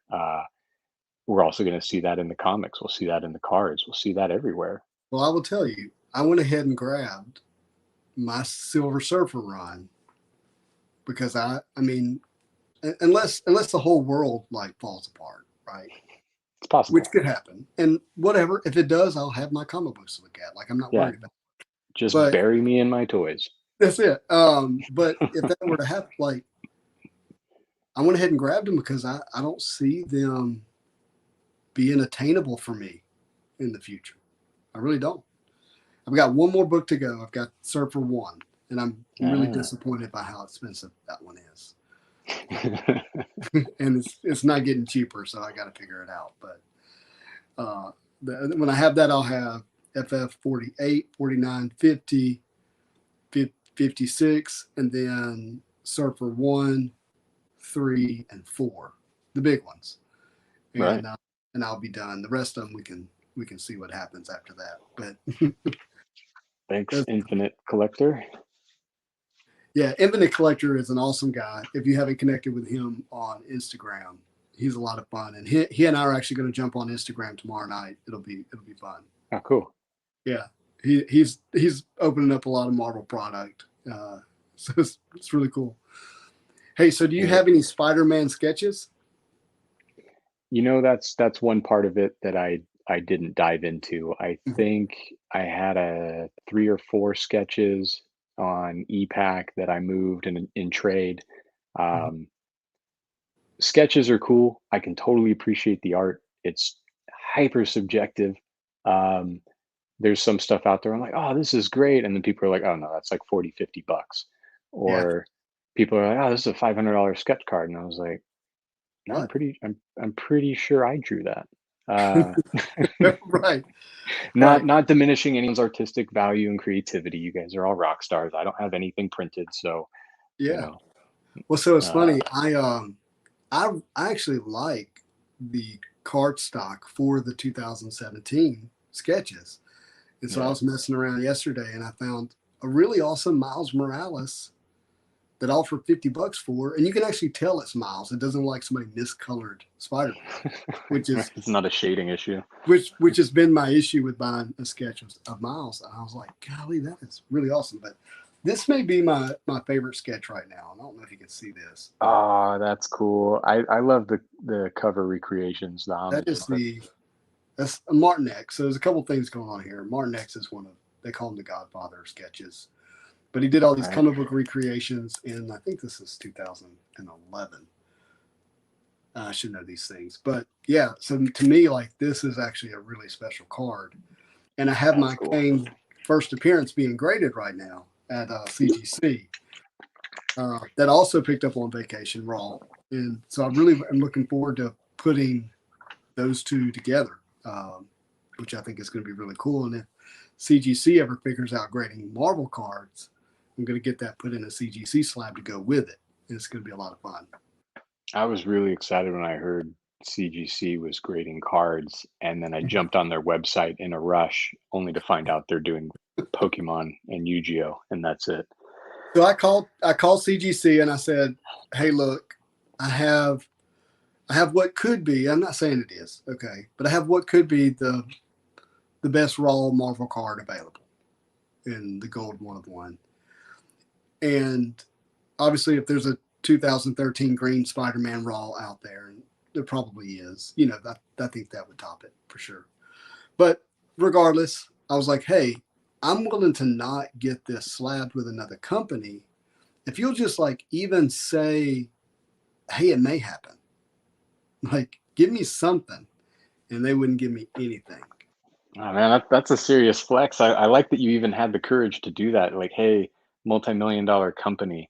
We're also going to see that in the comics. We'll see that in the cards. We'll see that everywhere. Well, I will tell you, I went ahead and grabbed my Silver Surfer run because I mean, unless the whole world like falls apart, right? It's Which possible. could happen, and whatever. If it does, I'll have my comic books to look at. Like I'm not Yeah, worried about it. just But bury me in my toys. that's it. But if that were to happen, like I went ahead and grabbed them because I don't see them being attainable for me in the future. I really don't. I've got one more book to go. I've got Surfer One, and I'm really Ah. disappointed by how expensive that one is. And it's not getting cheaper, so I got to figure it out. But when I have that, I'll have FF 48, 49, 50, 56, and then Surfer 1, 3, and 4, the big ones. Right. And I'll be done. The rest of them we can see what happens after that. But Thanks, that's, Infinite Collector. yeah, Infinite Collector is an awesome guy. If you haven't connected with him on Instagram, he's a lot of fun. And he and I are actually going to jump on Instagram tomorrow night. It'll be fun. Oh, cool. Yeah, he's opening up a lot of Marvel product. So it's really cool. Hey, so do you Yeah. have any Spider-Man sketches? That's one part of it that I didn't dive into. I Mhm. think I had a 3 or 4 sketches on EPAC that I moved in trade. Mhm. Um, Sketches are cool. I can totally appreciate the art. It's hyper subjective. Um, there's some stuff out there I'm like, oh, this is great. And then people are like, oh no, that's like 40, $50. Yeah. Or people are like, oh, this is a $500 sketch card. And I was like, no, What? I'm pretty sure I drew that. Uh, Right. not Right. not diminishing anyone's artistic value and creativity. You guys are all rock stars. I don't have anything printed, so you Yeah. know. Well, so it's Uh, funny. I actually like the cardstock for the 2017 sketches, and so I yeah. was messing around yesterday and I found a really awesome Miles Morales that I offered $50 for, and you can actually tell it's Miles. It doesn't look like somebody miscolored Spider-Man, which is It's not a shading issue. which has been my issue with buying a sketch of Miles. And I was like, golly, that is really awesome. But this may be my favorite sketch right now. I don't know if you can see this, but Oh, that's cool. I love the cover recreations, the that homage is art. that's a Martin X. So there's a couple things going on here. Martin X is one of they call him the Godfather of sketches, but he did all these Right. comic book recreations in I think this is 2011. I should know these things, but yeah. So to me, like this is actually a really special card, and I have That's my cool. Kane first appearance being graded right now at CGC. that also picked up on vacation raw. And so I really am looking forward to putting those two together, which I think is going to be really cool. And if CGC ever figures out grading Marvel cards, I'm going to get that put in a CGC slab to go with it. And it's going to be a lot of fun. I was really excited when I heard CGC was grading cards, and then I jumped on their website in a rush, only to find out they're doing Pokemon and Yu-Gi-Oh, and that's it. So I called CGC and I said, "Hey, look, I have what could be. I'm not saying it is, okay, but I have what could be the best raw Marvel card available in the gold one of one. And obviously, if there's a 2013 green Spider-Man raw out there, and there probably is, I think that would top it for sure. But regardless, I was like, hey, I'm willing to not get this slabbed with another company if you'll just like even say, hey, it may happen. Like, give me something. And they wouldn't give me anything. Oh man, that's a serious flex. I like that you even had the courage to do that. Like, hey, multi-million dollar company,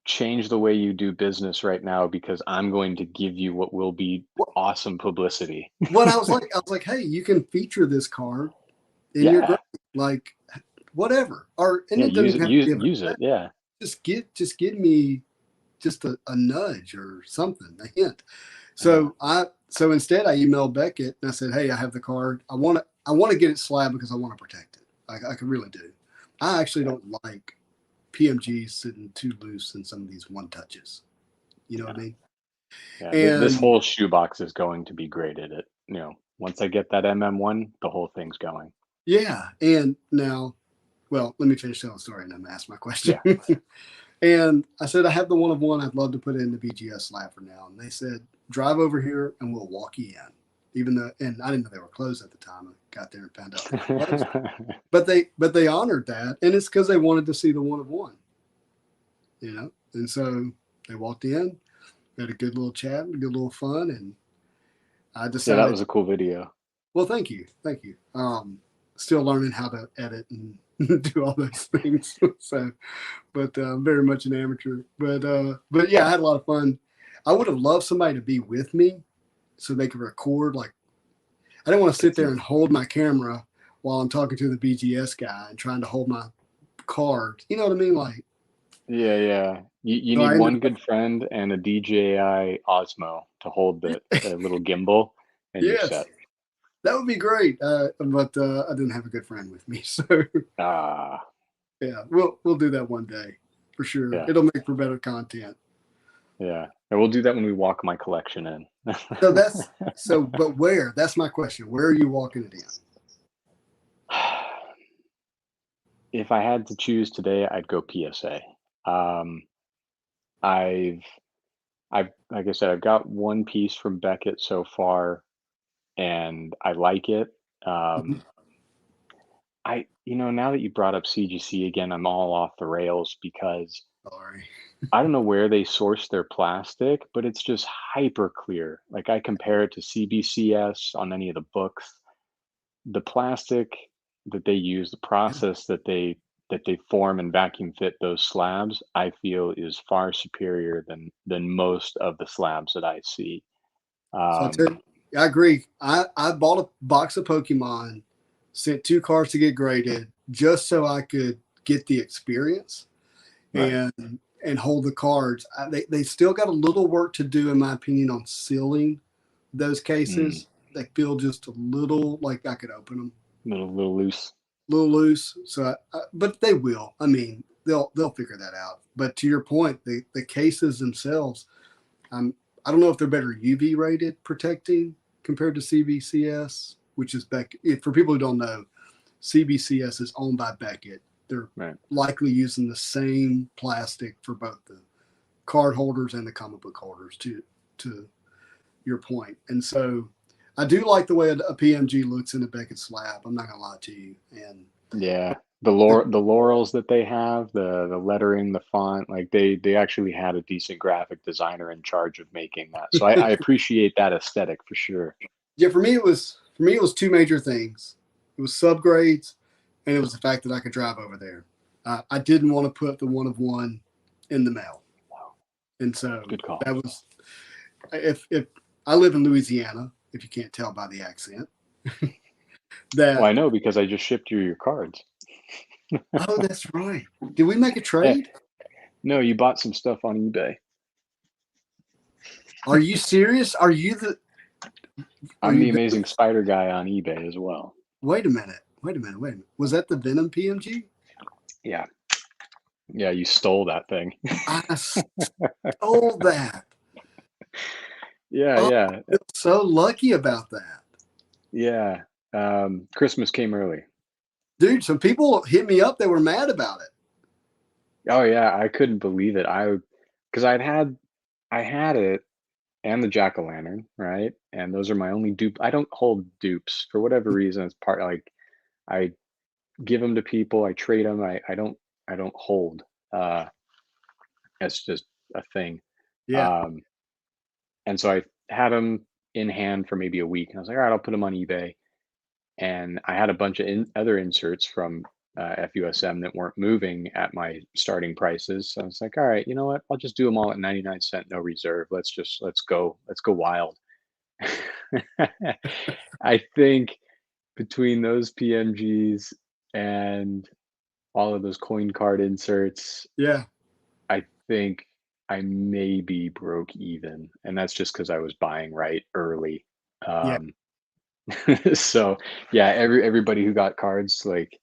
change the way you do business right now because I'm going to give you what will be What, awesome publicity. what I was like, hey, you can feature this card in your Yeah, grade, like whatever. Or and yeah, it use doesn't it, have to use be use about it. Yeah, just give me just a nudge or something, a hint. yeah. So instead I emailed Beckett and I said, hey, I have the card. I want to get it slabbed because I want to protect it. I can really do. I actually don't like PMGs sitting too loose in some of these one touches. You know what I mean? Yeah, this And whole shoebox is going to be graded. Once I get that MM1, the whole thing's going. yeah, and now, well, let me finish telling the story and then ask my question. Yeah. And I said, I have the one of one I'd love to put in the BGS lab for now. And they said, drive over here and we'll walk you in. Even though, and I didn't know they were closed at the time. I got there and found out they were closed. But they honored that, and it's because they wanted to see the one of one. And so they walked in, had a good little chat, a good little fun, and I Yeah, that decided, was a cool video. well, thank you. Still learning how to edit and do all those things. So, but I'm very much an amateur. But yeah, I had a lot of fun. I would have loved somebody to be with me so they could record. Like, I didn't want to sit It's there and hold my camera while I'm talking to the BGS guy and trying to hold my card. You know what I mean? Like, Yeah, yeah. You so need I ended one up, good friend and a DJI Osmo to hold the little gimbal, and you're yes, set. that would be great. But I didn't have a good friend with me, so Ah, yeah, we'll do that one day for sure. yeah, It'll make for better content. yeah. And we'll do that when we walk my collection in. So but where? That's my question. Where are you walking it in? If I had to choose today, I'd go PSA. Um, I've like I said, I've got one piece from Beckett so far, and I like it. Mhm. Um, now that you brought up CGC again, I'm all off the rails because Sorry. I don't know where they source their plastic, but it's just hyper clear. Like I compare it to CBCS on any of the books. The plastic that they use, the Yeah. process that they form and vacuum fit those slabs, I feel is far superior than most of the slabs that I see. So Um, I agree. I bought a box of Pokemon, sent two cards to get graded just so I could get the experience right. and and hold the cards. They still got a little work to do, in my opinion, on sealing those Mm, cases. They feel just a little like I could open them little loose. a little loose. But they will. I mean, they'll figure that out. But to your point, the cases themselves, um, I don't know if they're better UV rated protecting compared to CBCS, which is Beckett. For people who don't know, CBCS is owned by Beckett. They're Right. likely using the same plastic for both the card holders and the comic book holders. To your point, and so I do like the way a PMG looks in a Beckett slab. I'm not gonna lie to you, and Yeah. the, The laurels that they have, the lettering, the font, like they actually had a decent graphic designer in charge of making that. So I appreciate that aesthetic for sure. yeah, for me it was two major things. It was subgrades, and it was the fact that I could drive over there. I didn't want to put the one of one in the mail. And so Good call. that was, if I live in Louisiana, if you can't tell by the accent, Well, that, I know because I just shipped you your cards. oh, that's right. Did we make a Yeah. trade? No, you bought some stuff on eBay. Are you serious? Are you I'm the Amazing Spider guy on eBay as well. wait a minute. Wait a minute. Wait a minute. Was that the Venom PMG? Yeah. Yeah, you stole that thing. I stole that. Yeah, Oh, yeah. I feel so lucky about that. Yeah. Christmas came early. Dude, some people hit me up. They were mad about it. Oh yeah, I couldn't believe it. Because I had it and the jack-o'-lantern, right? And those are my only dupe. I don't hold dupes for whatever reason. It's part like I give them to people, I trade them. I don't hold. Uh, it's just a thing. Yeah. Um, and so I had them in hand for maybe a week, and I was like, all right, I'll put them on eBay. And I had a bunch of other inserts from FUSM that weren't moving at my starting prices. So I was like, all right, you know what? I'll just do them all at 99¢, no reserve. Let's go wild. I think between those PMGs and all of those coin card inserts, Yeah. I think I maybe broke even, and that's just because I was buying right early. Yeah. Um, so yeah, everybody who got cards, like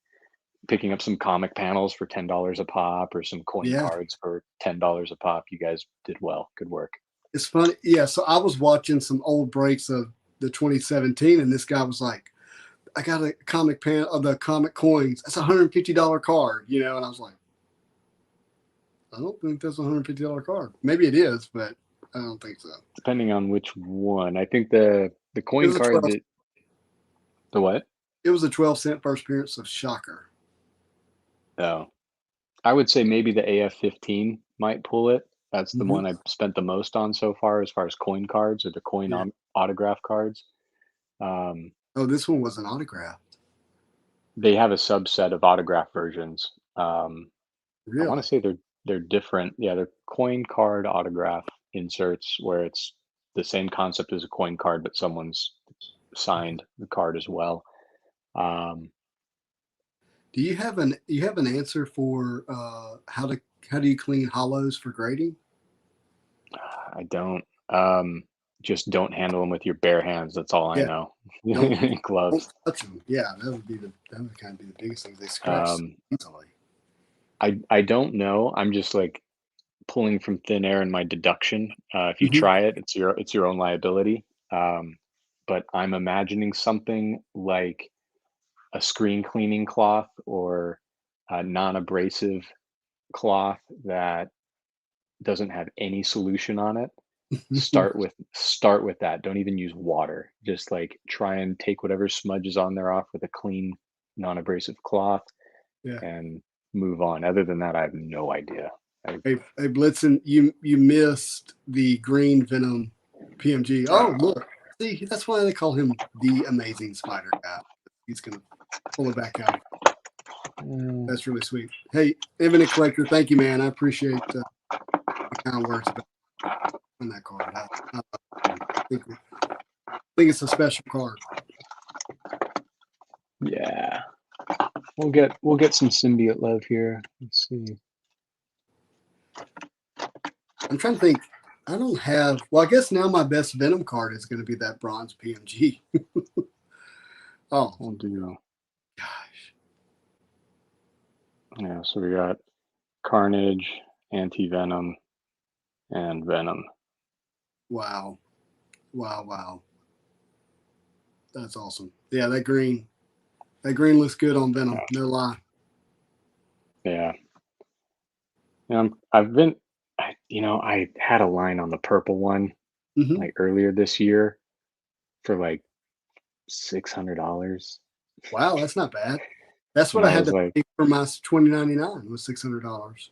picking up some comic panels for $10 a pop or some coin Yeah. cards for $10 a pop, you guys did well. Good work. It's funny. Yeah. So I was watching some old breaks of the 2017, and this guy was like, I got a comic pan of the comic coins. That's $150 card, you know? And I was like, I don't think that's a $150 card. Maybe it is, but I don't think so. Depending on which one. I think the It coin was a card 12. that the what? It was a 12-cent first appearance of Shocker. Oh, I would say maybe the AF-15 might pull it. That's the Mm-hmm. one I've spent the most on so far as coin cards or the coin Yeah. autograph cards. Um, Oh, this one was an autograph. they have a subset of autograph versions. I want Really? to say they're different. Yeah, they're coin card autograph inserts where it's the same concept as a coin card, but someone's signed the card as well. Um, Do you have an answer for how do you clean hollows for grading? I don't. Just don't handle them with your bare hands. That's all I Yeah, know. don't Gloves. touch them. Yeah, that would kind of be the biggest thing. They scratch Um, easily. I don't know. I'm just like pulling from thin air in my deduction. If you Hmm. try it, it's your own liability. Um, but I'm imagining something like a screen cleaning cloth or a non-abrasive cloth that doesn't have any solution on it. Start with that. Don't even use water. Just like try and take whatever smudges on there off with a clean non-abrasive cloth Yeah. and move on. Other than that, I have no idea. Hey, Blitzen, you missed the green Venom PMG. Oh, look. See, that's why they call him the Amazing Spider Guy. He's gonna pull it back out. Mm, That's really sweet. Hey, Infinite Collector, thank you, man. I appreciate the kind words about on that card. I think it's a special card. yeah. We'll get some symbiote love here. Let's see. I'm trying to think. I don't have. Well, I guess now my best Venom card is going to be that bronze PMG. Oh We'll do gosh! yeah, so we got Carnage, Anti-Venom, and Venom. Wow! Wow! Wow! That's awesome. Yeah, that green. That green looks good on Venom. Yeah. No lie. Yeah. I've been I had a line on the purple one Hmm. like earlier this year for like $600. Wow, that's not bad. That's what And I I had was to like pay for my 2099 was $600.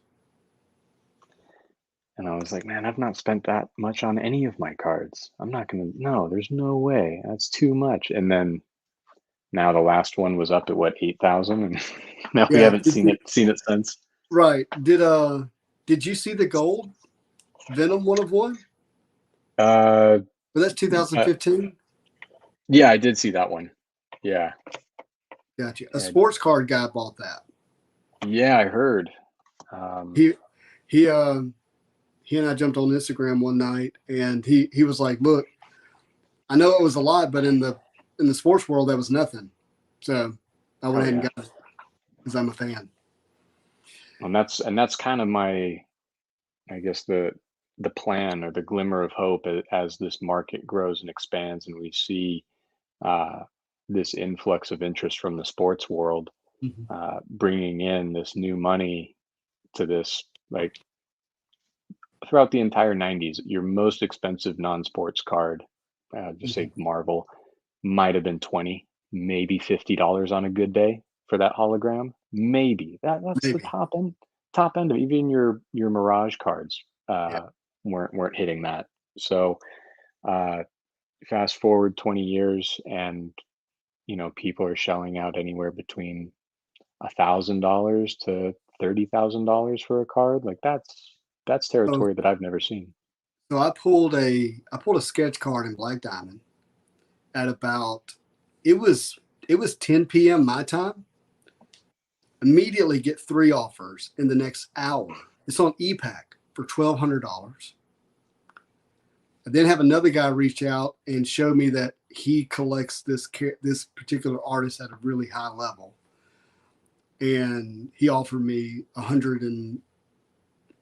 and I was like, man, I've not spent that much on any of my cards. I'm not gonna no, there's no way. That's too much. And then now the last one was up at what, 8,000 and now we Yeah. haven't seen it since. Right. Did Did you see the gold Venom 1 of 1? Uh, But that's uh, 2015. yeah, I did see that one. Yeah, Gotcha. A yeah, sports card guy bought that. yeah. I heard. Um, He he he and I jumped on Instagram one night, and he was like, "Look, I know it was a lot, but in the sports world, that was nothing." So I went oh ahead and yeah, got it because I'm a fan. and that's kind of my, I guess the plan or the glimmer of hope as this market grows and expands, and we see uh, this influx of interest from the sports world, Mhm. bringing in this new money to this, like, throughout the entire 90s, your most expensive non-sports card, just Mhm. say Marvel, might have been 20, maybe $50 on a good day for that hologram. Maybe that's the Maybe. top end of even your Mirage cards Yeah. weren't hitting that. So uh, fast forward 20 years, and people are shelling out anywhere between $1,000 to $30,000 for a card. Like that's So territory that I've never seen. so I pulled a sketch card in Black Diamond at about it was it was 10 p.m. my time. Immediately get 3 offers in the next hour. It's on ePack for $1,200. I then have another guy reach out and show me that he collects this particular artist at a really high level, and he offered me 100 and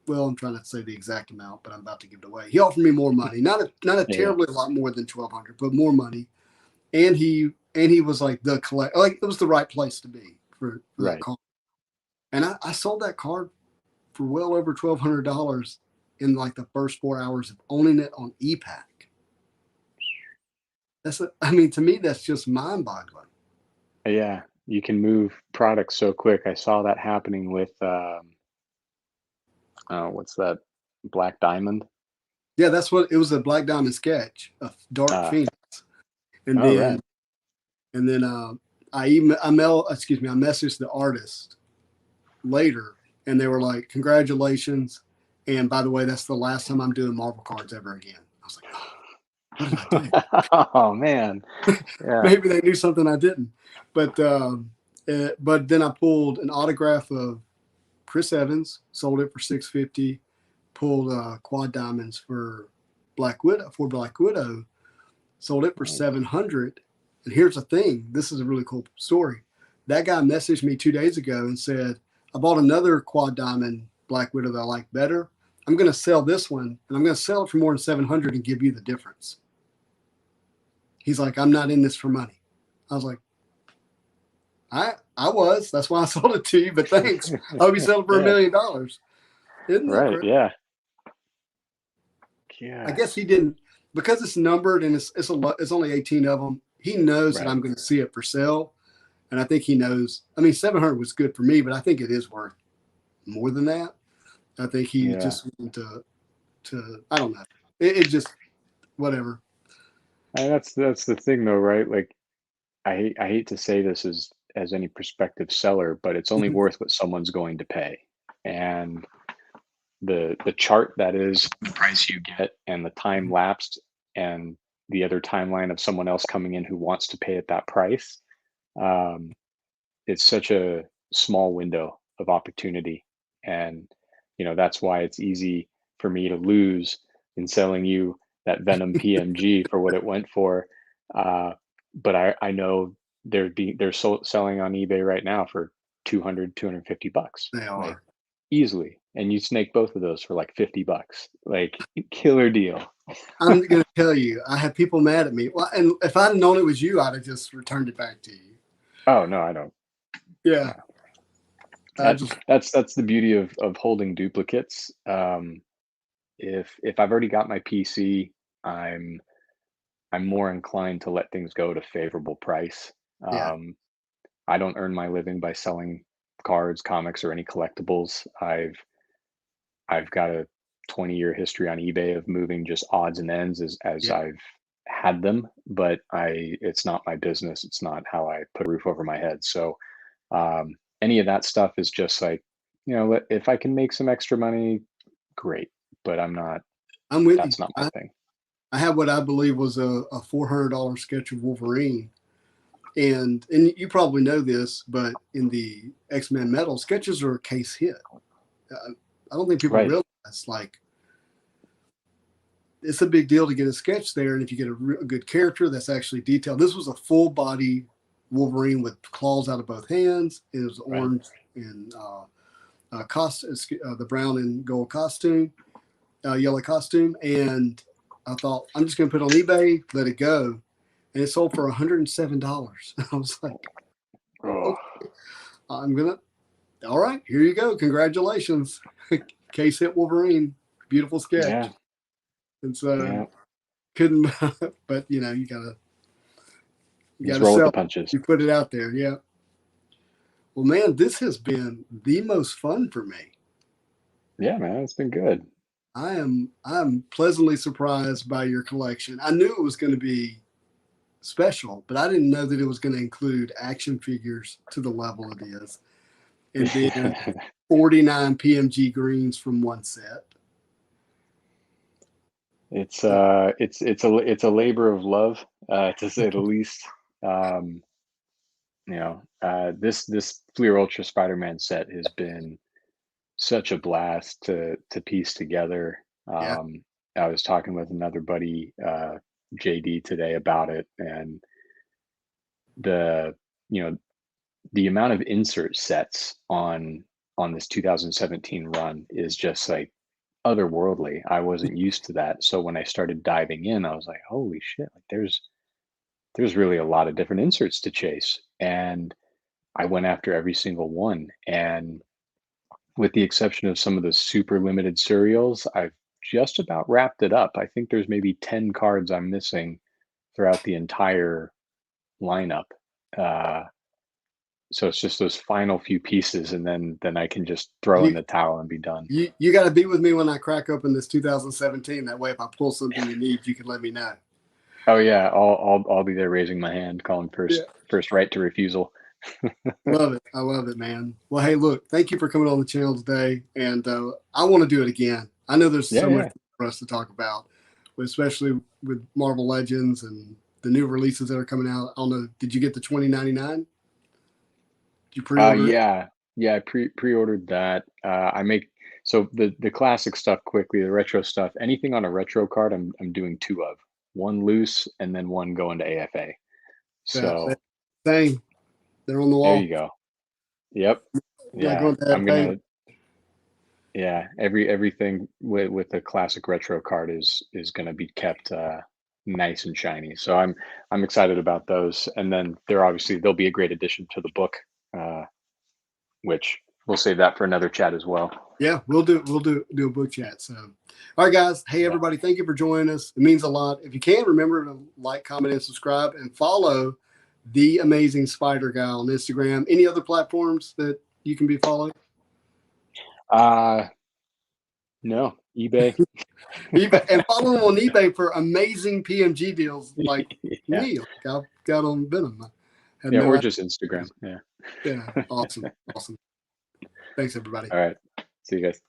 well, I'm trying not to say the exact amount, but I'm about to give it away. He offered me more money, not a Yeah, terribly a lot more than 1,200, but more money. And he was like the collect, like it was the right place to be for that right. card. And I sold that card for well over $1,200 in like the first 4 hours of owning it on ePack. I mean, to me, that's just mind boggling. Yeah, you can move products so quick. I saw that happening with what's that? Black Diamond. Yeah, that's what it was, a Black Diamond sketch of Dark Uh, Phoenix. And oh, then, right. and then, I messaged the artist later, and they were like, "Congratulations." And by the way, that's the last time I'm doing Marvel cards ever again. I was like, oh, what did I do? Oh man. Yeah. Maybe they knew something I didn't. But then I pulled an autograph of Chris Evans, sold it for 650. Pulled quad diamonds for Black Widow, sold it for Nice. 700. And here's the thing: this is a really cool story. That guy messaged me 2 days ago and said, "I bought another quad diamond Black Widow that I like better. I'm going to sell this one, and I'm going to sell it for more than 700 and give you the difference." He's like, "I'm not in this for money." I was like, I was. That's why I sold it to you. But thanks. I'll be selling for Yeah. $1 million. Isn't that Right. crazy? Yeah. I Yeah. guess he didn't because it's numbered and it's only 18 of them. He knows that Right. I'm going to see it for sale, and I think he knows. I mean, 700 was good for me, but I think it is worth more than that. I think he Yeah. just wanted to. I don't know. It just whatever. And that's the thing though, right? Like I hate to say this as any prospective seller, but it's only Mhm. worth what someone's going to pay. And the chart that is the price you get and the time Mhm. lapsed and the other timeline of someone else coming in who wants to pay at that price, um, it's such a small window of opportunity. And that's why it's easy for me to lose in selling you that Venom PMG for what it went for. uh, but I know selling on eBay right now for 200, 250 bucks, They like, are. easily, and you snake both of those for like 50 bucks, like, killer deal. I'm going to tell you, I had people mad at me. Well, and if I'd known it was you, I'd have just returned it back to you. Oh no, I don't. Yeah, No. I that just that's the beauty of holding duplicates. If I've already got my PC, I'm I'm more inclined to let things go at a favorable price. yeah, Um, I don't earn my living by selling cards, comics, or any collectibles. I've got a 20-year history on eBay of moving just odds and ends as yeah. I've had them, but it's not my business. It's not how I put a roof over my head. So any of that stuff is just like, if I can make some extra money great, but I'm with you. that's not my thing. I had what I believe was a $400 sketch of Wolverine. And you probably know this, but in the X-Men Metal, sketches are a case hit. I don't think people Right. realize, like, it's a big deal to get a sketch there. And if you get a good character that's actually detailed, this was a full body Wolverine with claws out of both hands. It was orange and the brown and gold costume, yellow costume. And I thought, I'm just going to put it on eBay, let it go. And it sold for $107. I was like, Oh. okay, all right, here you go. Congratulations. Case hit Wolverine. Beautiful sketch. Yeah. And so couldn't, but you gotta roll with sell. the punches. You put it out there. Yeah. Well, man, this has been the most fun for me. Yeah, man, it's been good. I'm pleasantly surprised by your collection. I knew it was going to be special, but I didn't know that it was going to include action figures to the level it is. And then 49 PMG greens from one set. It's a labor of love, to say the least. This Fleer Ultra Spider-Man set has been such a blast to piece together. Yeah. I was talking with another buddy, JD, today about it, and the the amount of insert sets on this 2017 run is just like otherworldly. I wasn't used to that. So when I started diving in, I was like, holy shit, like there's really a lot of different inserts to chase. And I went after every single one. And with the exception of some of the super limited serials, I've just about wrapped it up. I think there's maybe 10 cards I'm missing throughout the entire lineup. So it's just those final few pieces, and then I can just throw in the towel and be done. You got to be with me when I crack open this 2017. That way, if I pull something you need, you can let me know. Oh yeah, I'll be there raising my hand, calling first right to refusal. Love it. I love it, man. Well, hey, look, thank you for coming on the channel today, and I want to do it again. I know there's so much for us to talk about, especially with Marvel Legends and the new releases that are coming out. I don't know. Did you get the 2099? Did you pre-order? Yeah, I pre-ordered that. So the classic stuff quickly, the retro stuff. Anything on a retro card, I'm doing two of. One loose and then one going to AFA. So same. They're on the wall. There you go. Yep. Yeah. I'm gonna. Yeah. Everything with the classic retro card is gonna be kept nice and shiny. So I'm excited about those. And then they'll be a great addition to the book, which we'll save that for another chat as well. Yeah, we'll do a book chat. So, all right, guys. Hey, everybody, thank you for joining us. It means a lot. If you can, remember to like, comment, and subscribe, and follow The Amazing Spider Guy on Instagram. Any other platforms that you can be followed? No, eBay. eBay, and follow him on eBay for amazing PMG deals like me. Like I've got on Venom. Or just Instagram. Yeah. Yeah. Awesome. Awesome. Thanks, everybody. All right. See you guys.